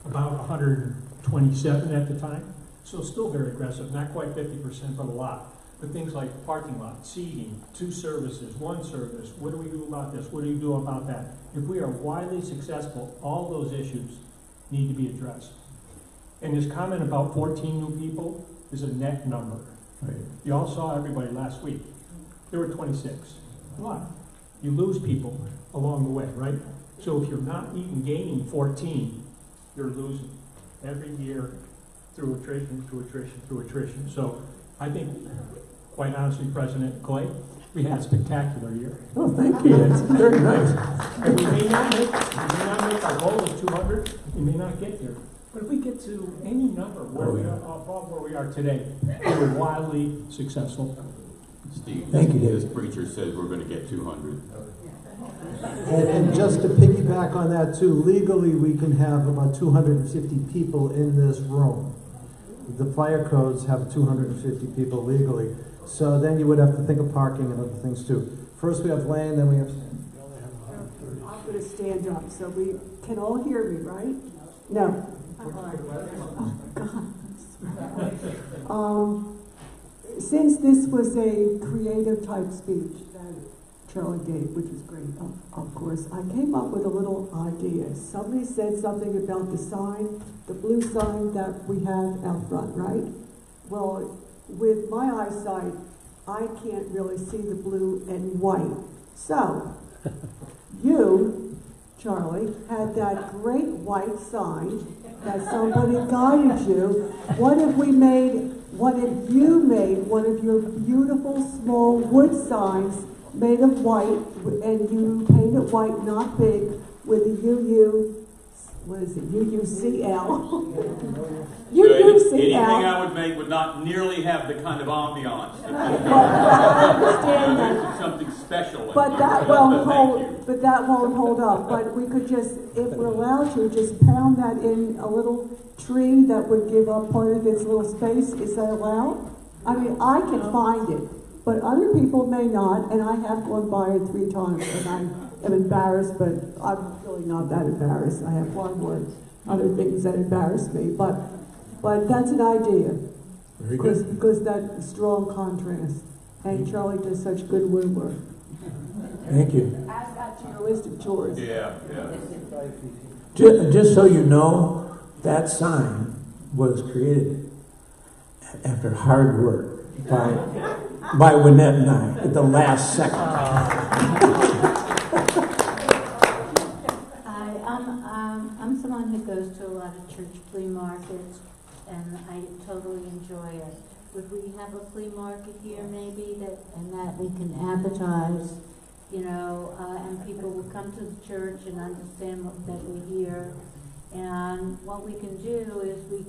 about 127 at the time. So still very aggressive, not quite 50%, but a lot. But things like parking lot, seating, 2 services, 1 service, what do we do about this? What do you do about that? If we are widely successful, all those issues need to be addressed. And this comment about 14 new people is a net number. Right. You all saw everybody last week. There were 26. A lot. You lose people along the way, right? So if you're not even gaining 14, you're losing every year through attrition. So I think, quite honestly, President Clay, we had a spectacular year. Oh, thank you. That's very nice. And we may not make our goal of 200. We may not get there. But if we get to any number where we are above where we are today, we're wildly successful. Steve, thank you, this preacher says we're going to get 200. And just to piggyback on that too, legally we can have about 250 people in this room. The fire codes have 250 people legally. So then you would have to think of parking and other things too. First we have Lane, then we have... I'm going to stand up so we can all hear me, right? No. Oh, God. Since this was a creative type speech that Charlie gave, which was great, of course, I came up with a little idea. Somebody said something about the sign, the blue sign that we have out front, right? Well, with my eyesight, I can't really see the blue and white. So, you, Charlie, had that great white sign that somebody guided you. What if you made one of your beautiful small wood signs made of white, and you paint it white, not big, with a UUCL. Anything I would make would not nearly have the kind of ambiance. I understand that. Something special. But that won't hold up. But we could just, if we're allowed to, just pound that in a little tree that would give up part of its little space. Is that allowed? I mean, I can find it, but other people may not, and I have gone by it 3 times, and I am embarrassed, but I'm really not that embarrassed. I have far more other things that embarrass me, but that's an idea. Very good. Because that strong contrast, and Charlie does such good woodwork. Thank you. Add that to your list of chores. Yeah. Just so you know, that sign was created after hard work by Wynette and I at the last second. I'm someone who goes to a lot of church flea markets, and I totally enjoy it. Would we have a flea market here maybe that we can advertise, and people will come to the church and understand that we're here. And what we can do is we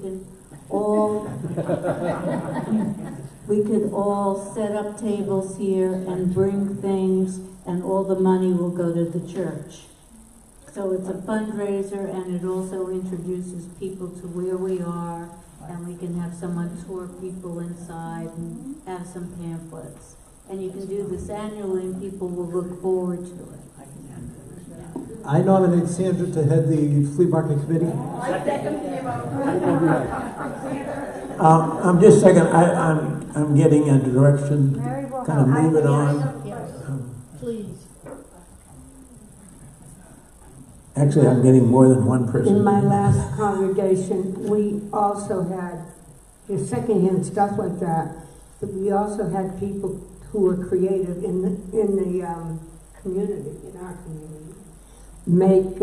could all set up tables here and bring things, and all the money will go to the church. So it's a fundraiser, and it also introduces people to where we are, and we can have someone tour people inside and have some pamphlets. And you can do this annually, and people will look forward to it. I nominate Sandra to head the flea market committee. I'm just second. I'm getting a direction. Kind of move it on. Please. Actually, I'm getting more than one person. In my last congregation, we also had secondhand stuff like that. But we also had people who were creative in the community, in our community, make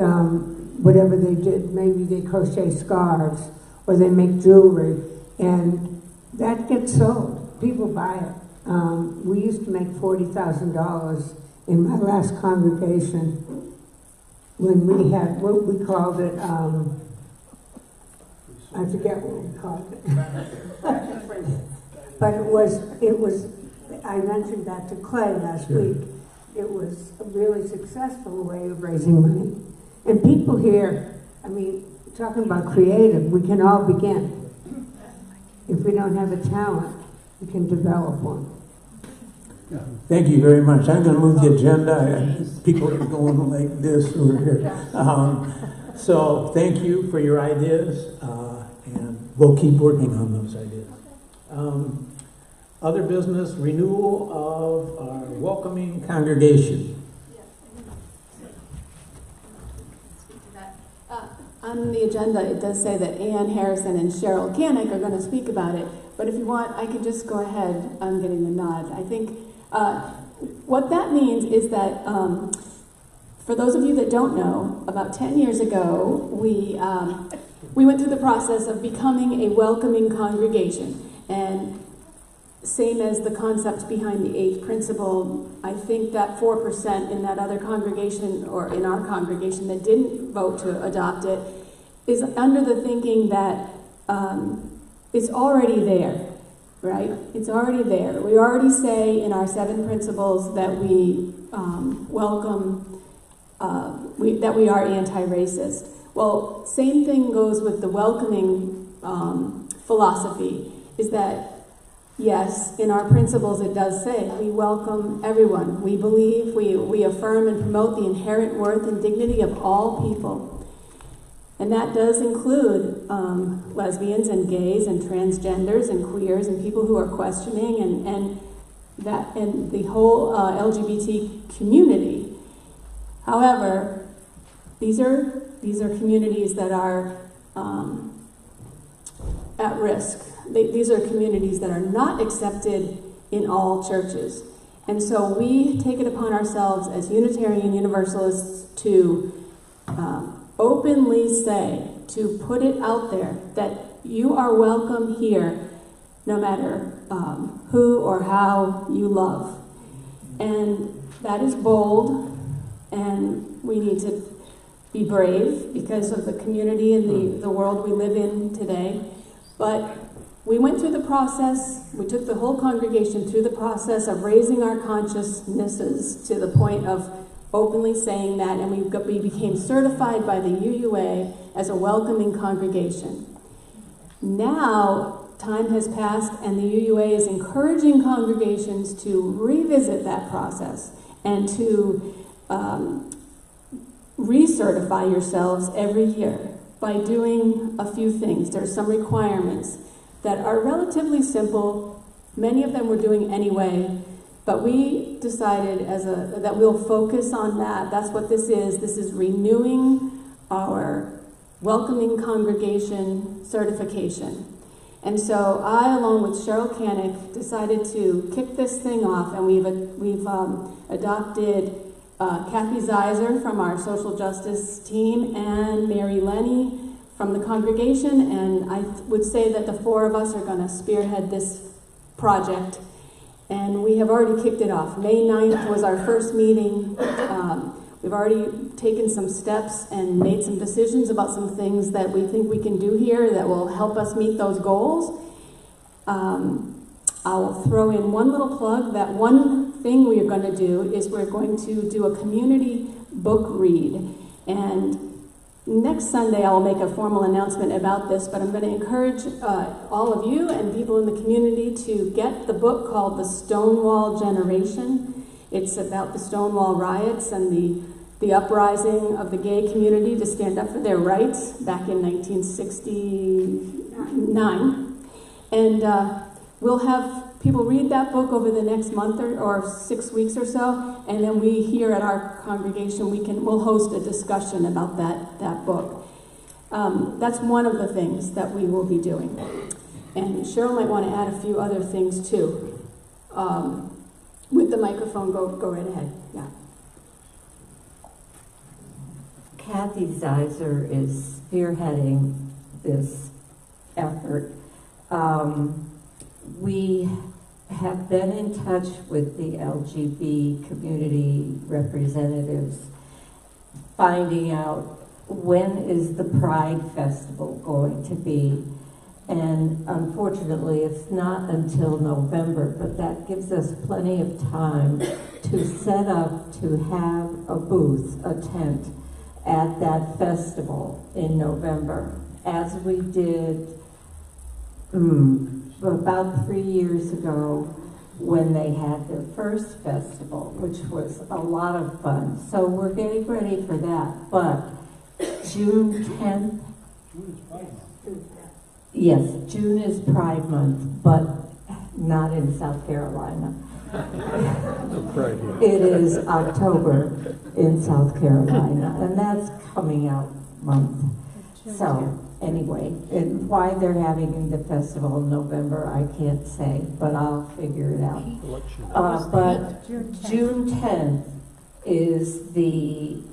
whatever they did. Maybe they crochet scarves or they make jewelry, and that gets sold. People buy it. We used to make $40,000 in my last congregation when we had what we called it. I forget what we called it. But it was. I mentioned that to Clay last week. It was a really successful way of raising money. And people here, I mean, talking about creative, we can all begin. If we don't have a talent, we can develop one. Thank you very much. I'm going to move the agenda. People are going like this over here. So thank you for your ideas, and we'll keep working on those ideas. Other business, renewal of our welcoming congregation. On the agenda, it does say that Ann Harrison and Cheryl Canick are going to speak about it, but if you want, I could just go ahead. I'm getting the nod. I think what that means is that, for those of you that don't know, about 10 years ago, we went through the process of becoming a welcoming congregation. And same as the concept behind the 8th principle, I think that 4% in that other congregation, or in our congregation, that didn't vote to adopt it, is under the thinking that it's already there, right? It's already there. We already say in our 7 principles that we welcome, that we are anti-racist. Well, same thing goes with the welcoming philosophy, is that yes, in our principles it does say we welcome everyone. We believe, we affirm and promote the inherent worth and dignity of all people. And that does include lesbians and gays and transgenders and queers and people who are questioning and the whole LGBT community. However, these are communities that are at risk. These are communities that are not accepted in all churches. And so we take it upon ourselves as Unitarian Universalists to openly say, to put it out there, that you are welcome here no matter who or how you love. And that is bold, and we need to be brave because of the community and the world we live in today. But we went through the process, we took the whole congregation through the process of raising our consciousnesses to the point of openly saying that, and we became certified by the UUA as a welcoming congregation. Now, time has passed, and the UUA is encouraging congregations to revisit that process and to recertify yourselves every year by doing a few things. There's some requirements that are relatively simple. Many of them we're doing anyway, but we decided that we'll focus on that. That's what this is. This is renewing our welcoming congregation certification. And so I, along with Cheryl Canick, decided to kick this thing off, and we've adopted Kathy Zeiser from our social justice team and Mary Lenny from the congregation, and I would say that the 4 of us are going to spearhead this project, and we have already kicked it off. May 9th was our first meeting. We've already taken some steps and made some decisions about some things that we think we can do here that will help us meet those goals. I'll throw in one little plug. That one thing we are going to do is we're going to do a community book read, and next Sunday I will make a formal announcement about this, but I'm going to encourage all of you and people in the community to get the book called The Stonewall Generation. It's about the Stonewall riots and the uprising of the gay community to stand up for their rights back in 1969. And we'll have people read that book over the next month or 6 weeks or so, and then we here at our congregation, we'll host a discussion about that book. That's one of the things that we will be doing. And Cheryl might want to add a few other things too. With the microphone, go right ahead. Yeah. Kathy Zeiser is spearheading this effort. We have been in touch with the LGB community representatives, finding out when is the Pride Festival going to be. And unfortunately, it's not until November, but that gives us plenty of time to set up to have a booth, a tent, at that festival in November, as we did about 3 years ago when they had their first festival, which was a lot of fun. So we're getting ready for that. But June 10th, yes, June is Pride Month, but not in South Carolina. It is October in South Carolina, and that's coming out month. So anyway, and why they're having the festival in November, I can't say, but I'll figure it out. But June 10th is the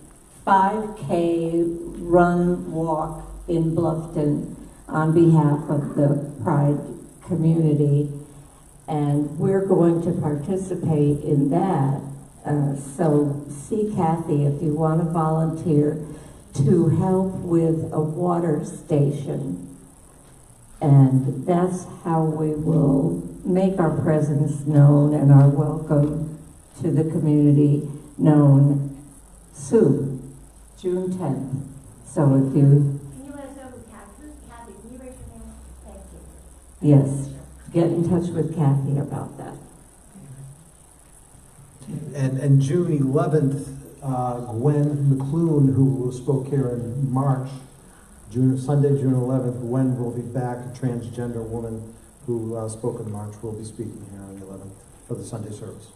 5K run walk in Bluffton on behalf of the Pride community, and we're going to participate in that. So see Kathy if you want to volunteer to help with a water station. And that's how we will make our presence known and our welcome to the community known soon, June 10th. So if you... Can you let us know who Kathy? Kathy, can you raise your hand? Thank you. Yes, get in touch with Kathy about that. And June 11th, Gwen McClune, who spoke here in March, Sunday, June 11th, Gwen will be back, a transgender woman who spoke in March, will be speaking here on the 11th for the Sunday service.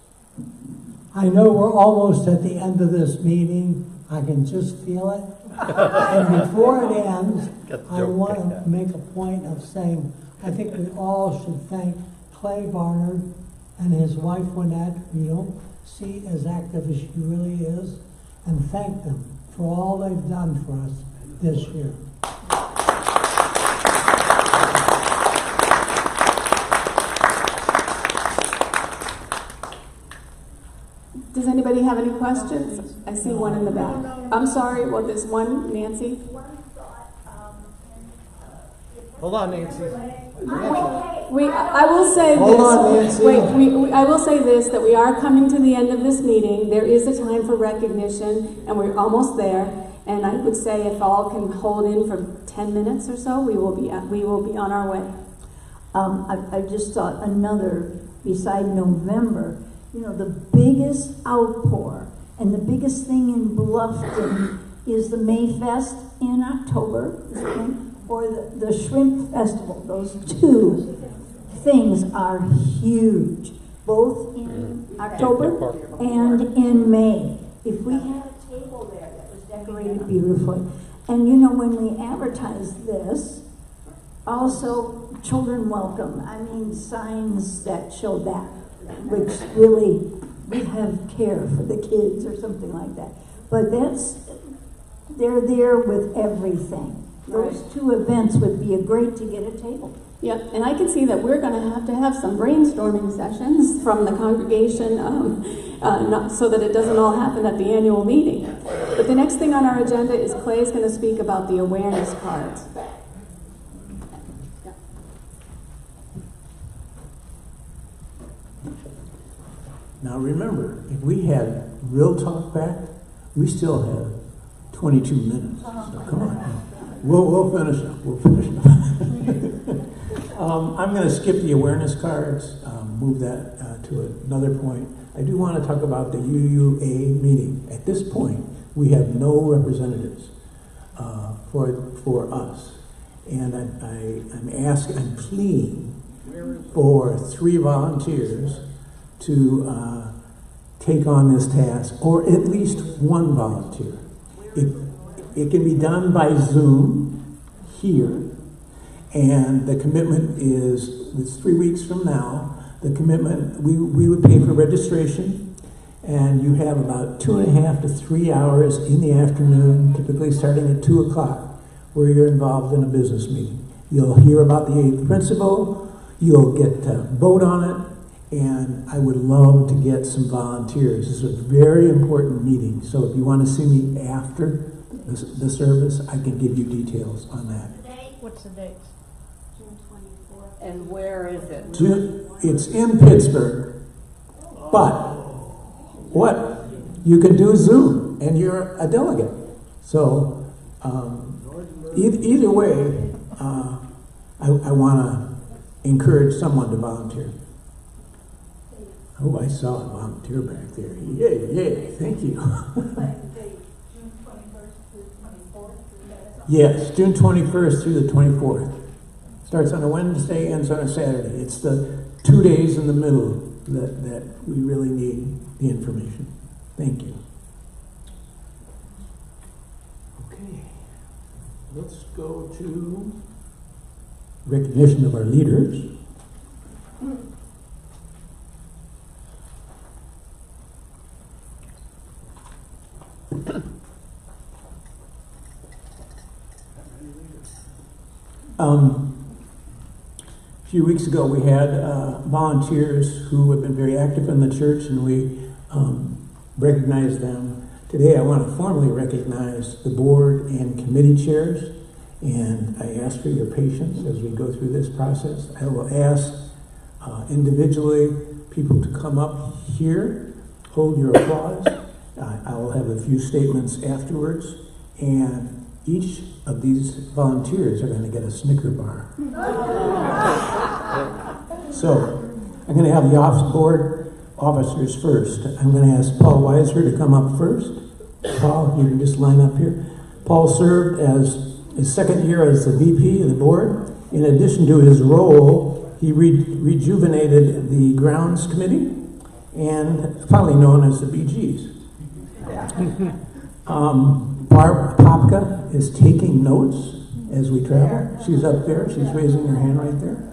I know we're almost at the end of this meeting. I can just feel it. And before it ends, I want to make a point of saying I think we all should thank Clay Barnard and his wife, Lynette, who you don't see as active as she really is, and thank them for all they've done for us this year. Does anybody have any questions? I see one in the back. I'm sorry, well, there's one, Nancy. Hold on, Nancy. I will say Hold this. on, Nancy. I will say this, that we are coming to the end of this meeting. There is a time for recognition, and we're almost there. And I would say if all can hold in for 10 minutes or so, we will be on our way. I just thought another, beside November, you know, the biggest outpour and the biggest thing in Bluffton is the Mayfest in October, or the Shrimp Festival. Those two things are huge, both in October and in May. If we had a table there that was decorated beautifully, and you know, when we advertise this, also children welcome, I mean signs that show that, which really we have care for the kids or something like that. But they're there with everything. Those two events would be great to get a table. Yep, and I can see that we're going to have some brainstorming sessions from the congregation, so that it doesn't all happen at the annual meeting. But the next thing on our agenda is Clay's going to speak about the awareness cards. Now remember, if we had real talk back, we still have 22 minutes. So come on. We'll finish up. We'll finish up. I'm going to skip the awareness cards, move that to another point. I do want to talk about the UUA meeting. At this point, we have no representatives for us. And I'm pleading for 3 volunteers to take on this task, or at least 1 volunteer. It can be done by Zoom here, And the commitment it's 3 weeks from now. The commitment, we would pay for registration, and you have about 2.5 to 3 hours in the afternoon, typically starting at 2 o'clock, where you're involved in a business meeting. You'll hear about the 8th principle, you'll get to vote on it, and I would love to get some volunteers. This is a very important meeting, so if you want to see me after the service, I can give you details on that. What's the date? June 24th. And where is it? It's in Pittsburgh, but what? You can do Zoom, and you're a delegate. So either way, I want to encourage someone to volunteer. Oh, I saw a volunteer back there. Yay, thank you. Yes, June 21st through the 24th. Starts on a Wednesday, ends on a Saturday. It's the 2 days in the middle that we really need the information. Thank you. Okay, let's go to recognition of our leaders. A few weeks ago, we had volunteers who have been very active in the church, and we recognized them. Today, I want to formally recognize the board and committee chairs, and I ask for your patience as we go through this process. I will ask individually people to come up here, hold your applause. I will have a few statements afterwards, and each of these volunteers are going to get a Snicker bar. So, I'm going to have the board officers first. I'm going to ask Paul Weiser to come up first. Paul, you can just line up here. Paul served as his second year as the VP of the board. In addition to his role, he rejuvenated the grounds committee, and finally known as the BGs. Barb Popka is taking notes as we travel. She's up there. She's raising her hand right there.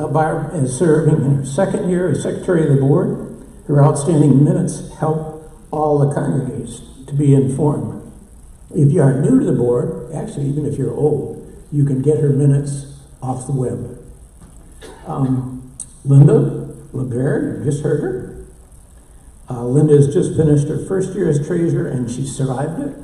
Barb is serving in her second year as secretary of the board. Her outstanding minutes help all the congregants to be informed. If you are new to the board, actually even if you're old, you can get her minutes off the web. Linda LeBaird, you just heard her. Linda has just finished her first year as treasurer, and she survived it.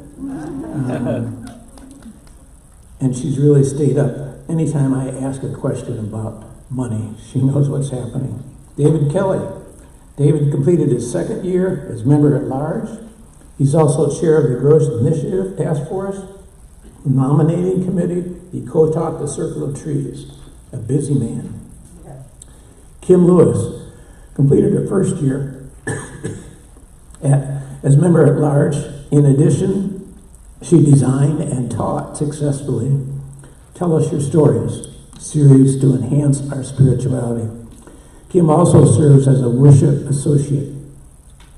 And she's really stayed up. Anytime I ask a question about money, she knows what's happening. David Kelly. David completed his second year as member at large. He's also chair of the Growth Initiative Task Force, nominating committee. He co-taught the Circle of Trees, a busy man. Kim Lewis completed her first year as member at large. In addition, she designed and taught successfully Tell Us Your Stories series to enhance our spirituality. Kim also serves as a worship associate.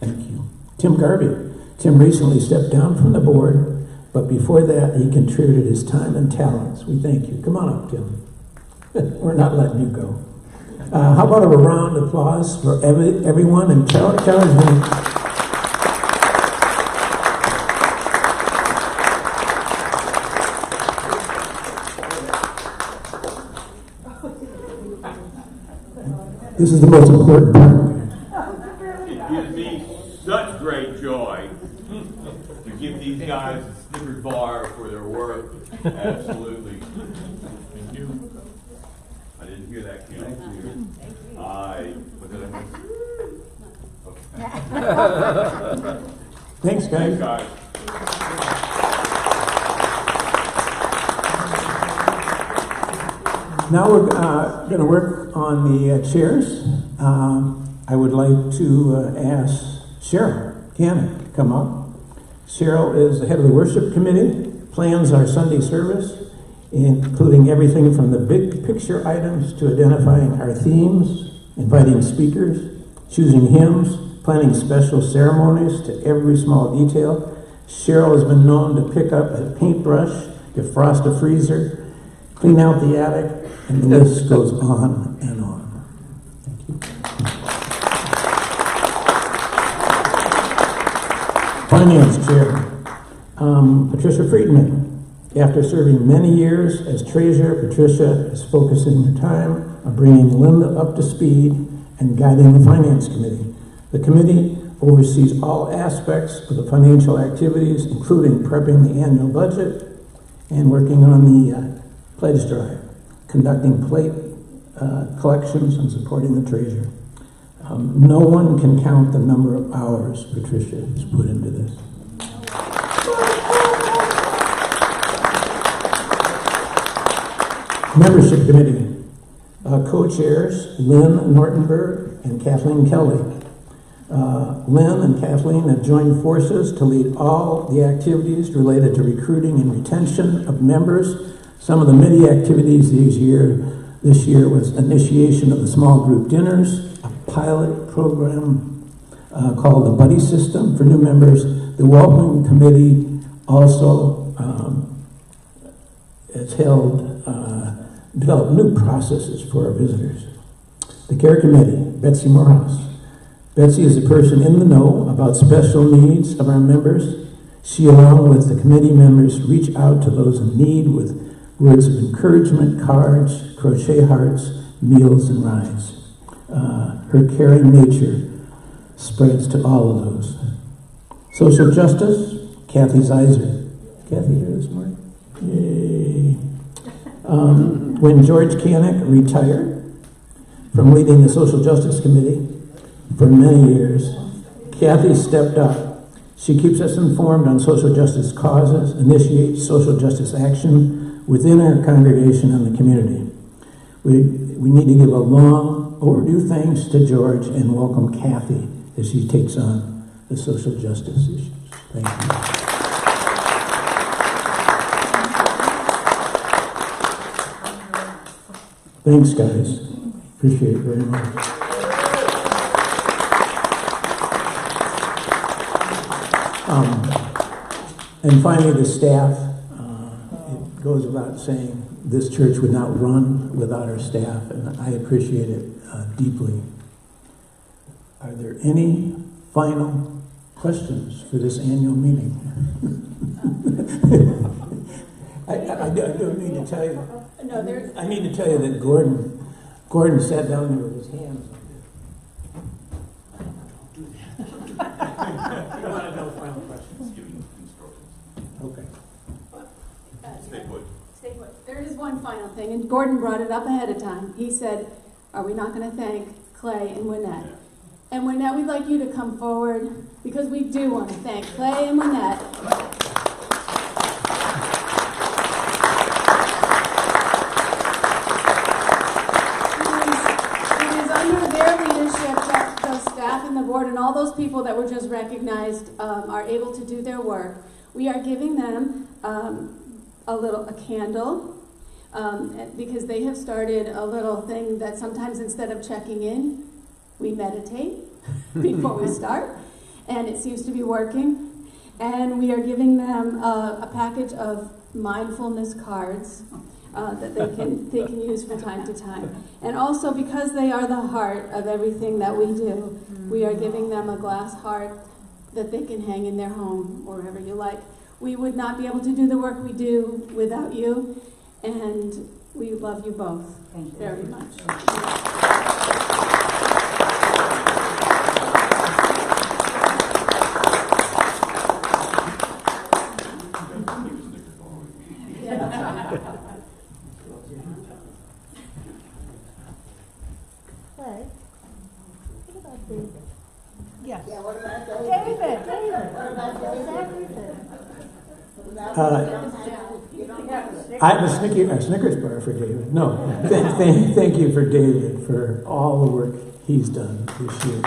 Thank you. Tim Garvey. Tim recently stepped down from the board, but before that, he contributed his time and talents. We thank you. Come on up, Tim. We're not letting you go. How about a round of applause for everyone? And Charlie's been... This is the most important part. It gives me such great joy to give these guys a Snicker bar for their work. Absolutely. Thank you. I didn't hear that, Kim. Thank you. What did I miss? Okay. Thanks, guys. Thanks, guys. Now we're going to work on the chairs. I would like to ask Cheryl Cannon to come up. Cheryl is the head of the worship committee, plans our Sunday service, including everything from the big picture items to identifying our themes, inviting speakers, choosing hymns, planning special ceremonies to every small detail. Cheryl has been known to pick up a paintbrush, defrost a freezer, clean out the attic, and the list goes on and on. Thank you. Finance Chair, Patricia Friedman. After serving many years as treasurer, Patricia is focusing her time on bringing Linda up to speed and guiding the Finance Committee. The committee oversees all aspects of the financial activities, including prepping the annual budget and working on the pledge drive, conducting plate collections, and supporting the treasurer. No one can count the number of hours Patricia has put into this. Membership Committee. Co-chairs Lynn Nortenberg and Kathleen Kelly. Lynn and Kathleen have joined forces to lead all the activities related to recruiting and retention of members. Some of the many activities this year was initiation of the small group dinners, a pilot program called the Buddy System for new members. The Welcoming Committee also has developed new processes for our visitors. The Care Committee, Betsy Morehouse. Betsy is a person in the know about special needs of our members. She, along with the committee members, reach out to those in need with words of encouragement, cards, crochet hearts, meals, and rides. Her caring nature spreads to all of those. Social Justice, Kathy Zeiser. Kathy here this morning? Yay. When George Kanek retired from leading the Social Justice Committee for many years, Kathy stepped up. She keeps us informed on social justice causes, initiates social justice action within our congregation and the community. We need to give a long overdue thanks to George and welcome Kathy as she takes on the social justice issues. Thank you. Thanks, guys. Appreciate it very much. And finally, the staff. It goes without saying, this church would not run without our staff, and I appreciate it deeply. Are there any final questions for this annual meeting? I don't need to tell you. No, there's. I need to tell you that Gordon sat down there with his hands. I don't want to know final questions. Giving instructions. Okay. Stay put. Stay put. There is one final thing, and Gordon brought it up ahead of time. He said, are we not going to thank Clay and Wynette? Yeah. And Wynette, we'd like you to come forward, because we do want to thank Clay and Wynette. Board and all those people that were just recognized are able to do their work. We are giving them a candle because they have started a little thing that sometimes instead of checking in, we meditate before we start, and it seems to be working. And we are giving them a package of mindfulness cards that they can use from time to time. And also, because they are the heart of everything that we do, we are giving them a glass heart that they can hang in their home or wherever you like. We would not be able to do the work we do without you, and we love you both very much. Yes. Yeah, what about David? David. What about David? I have a Snickers bar for David. No, thank you for David for all the work he's done this year.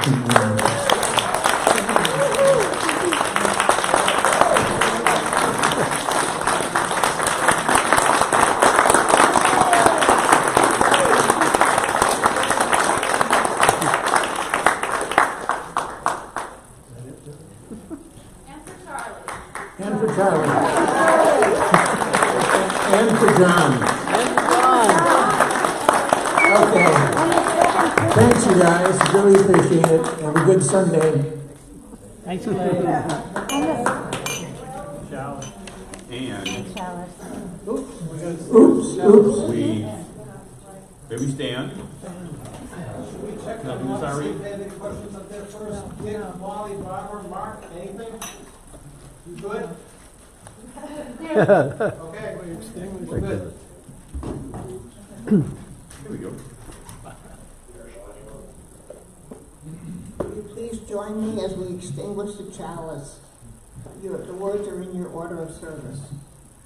And for John. you guys. Really appreciate it. Have a good Sunday. Thanks, Clay. And Oops. may we stand? Check out, see if they have any questions up there first. Dick, Wally, Barbara, Mark, anything? You good? Okay, we're good. Here we go. Will you please join me as we extinguish the chalice? The words are in your order of service.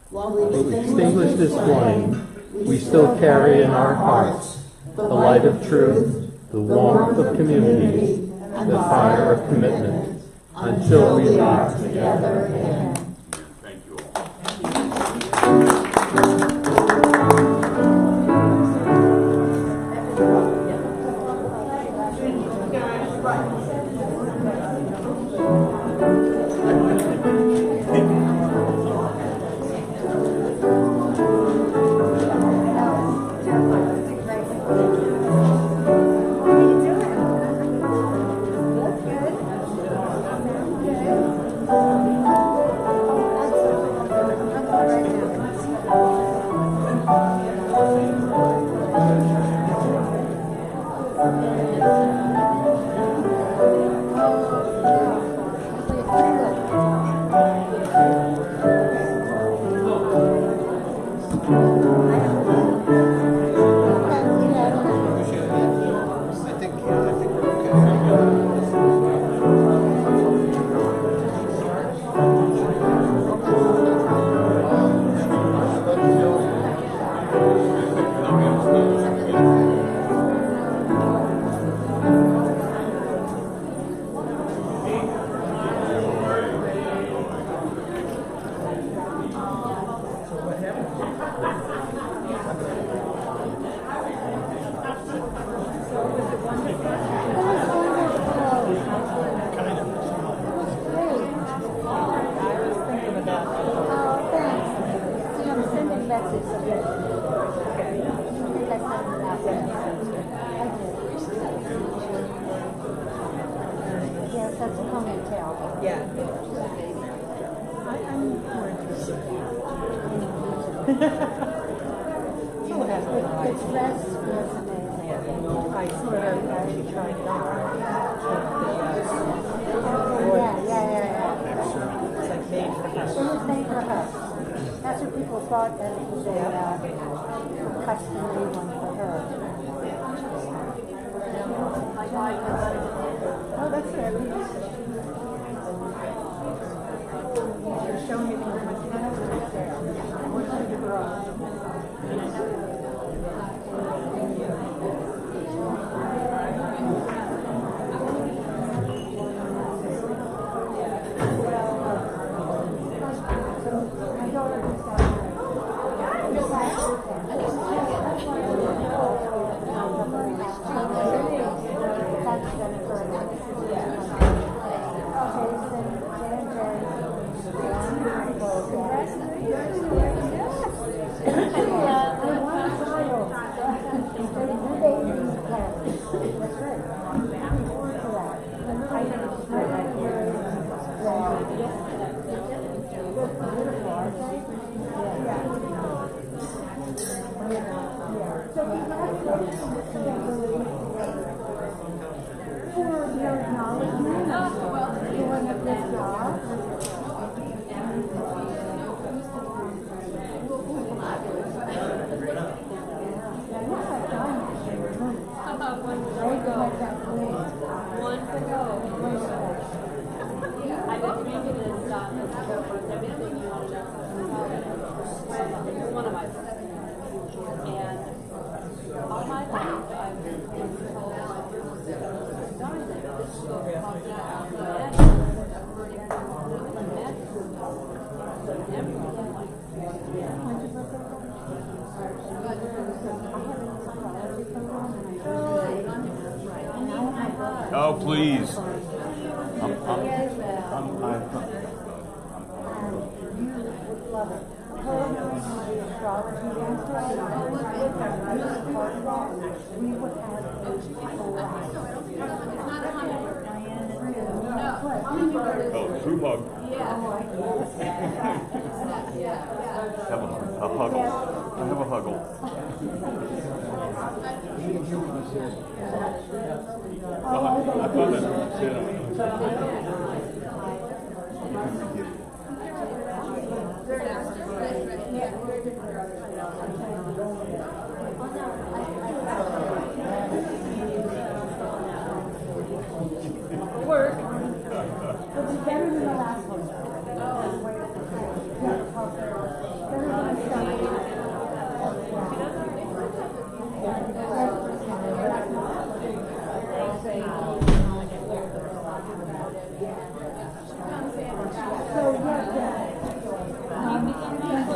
While we extinguish this flame, we still carry in our hearts the light of truth, the warmth of community, and the fire of commitment, until we meet together again. Thank you all. That's what people thought, that it was a customary one for her. Oh, that's fair. You're showing me the much Oh, please. Love it. we would have those people last. Oh, group hug. Have a huggle. I have a huggle. I thought that.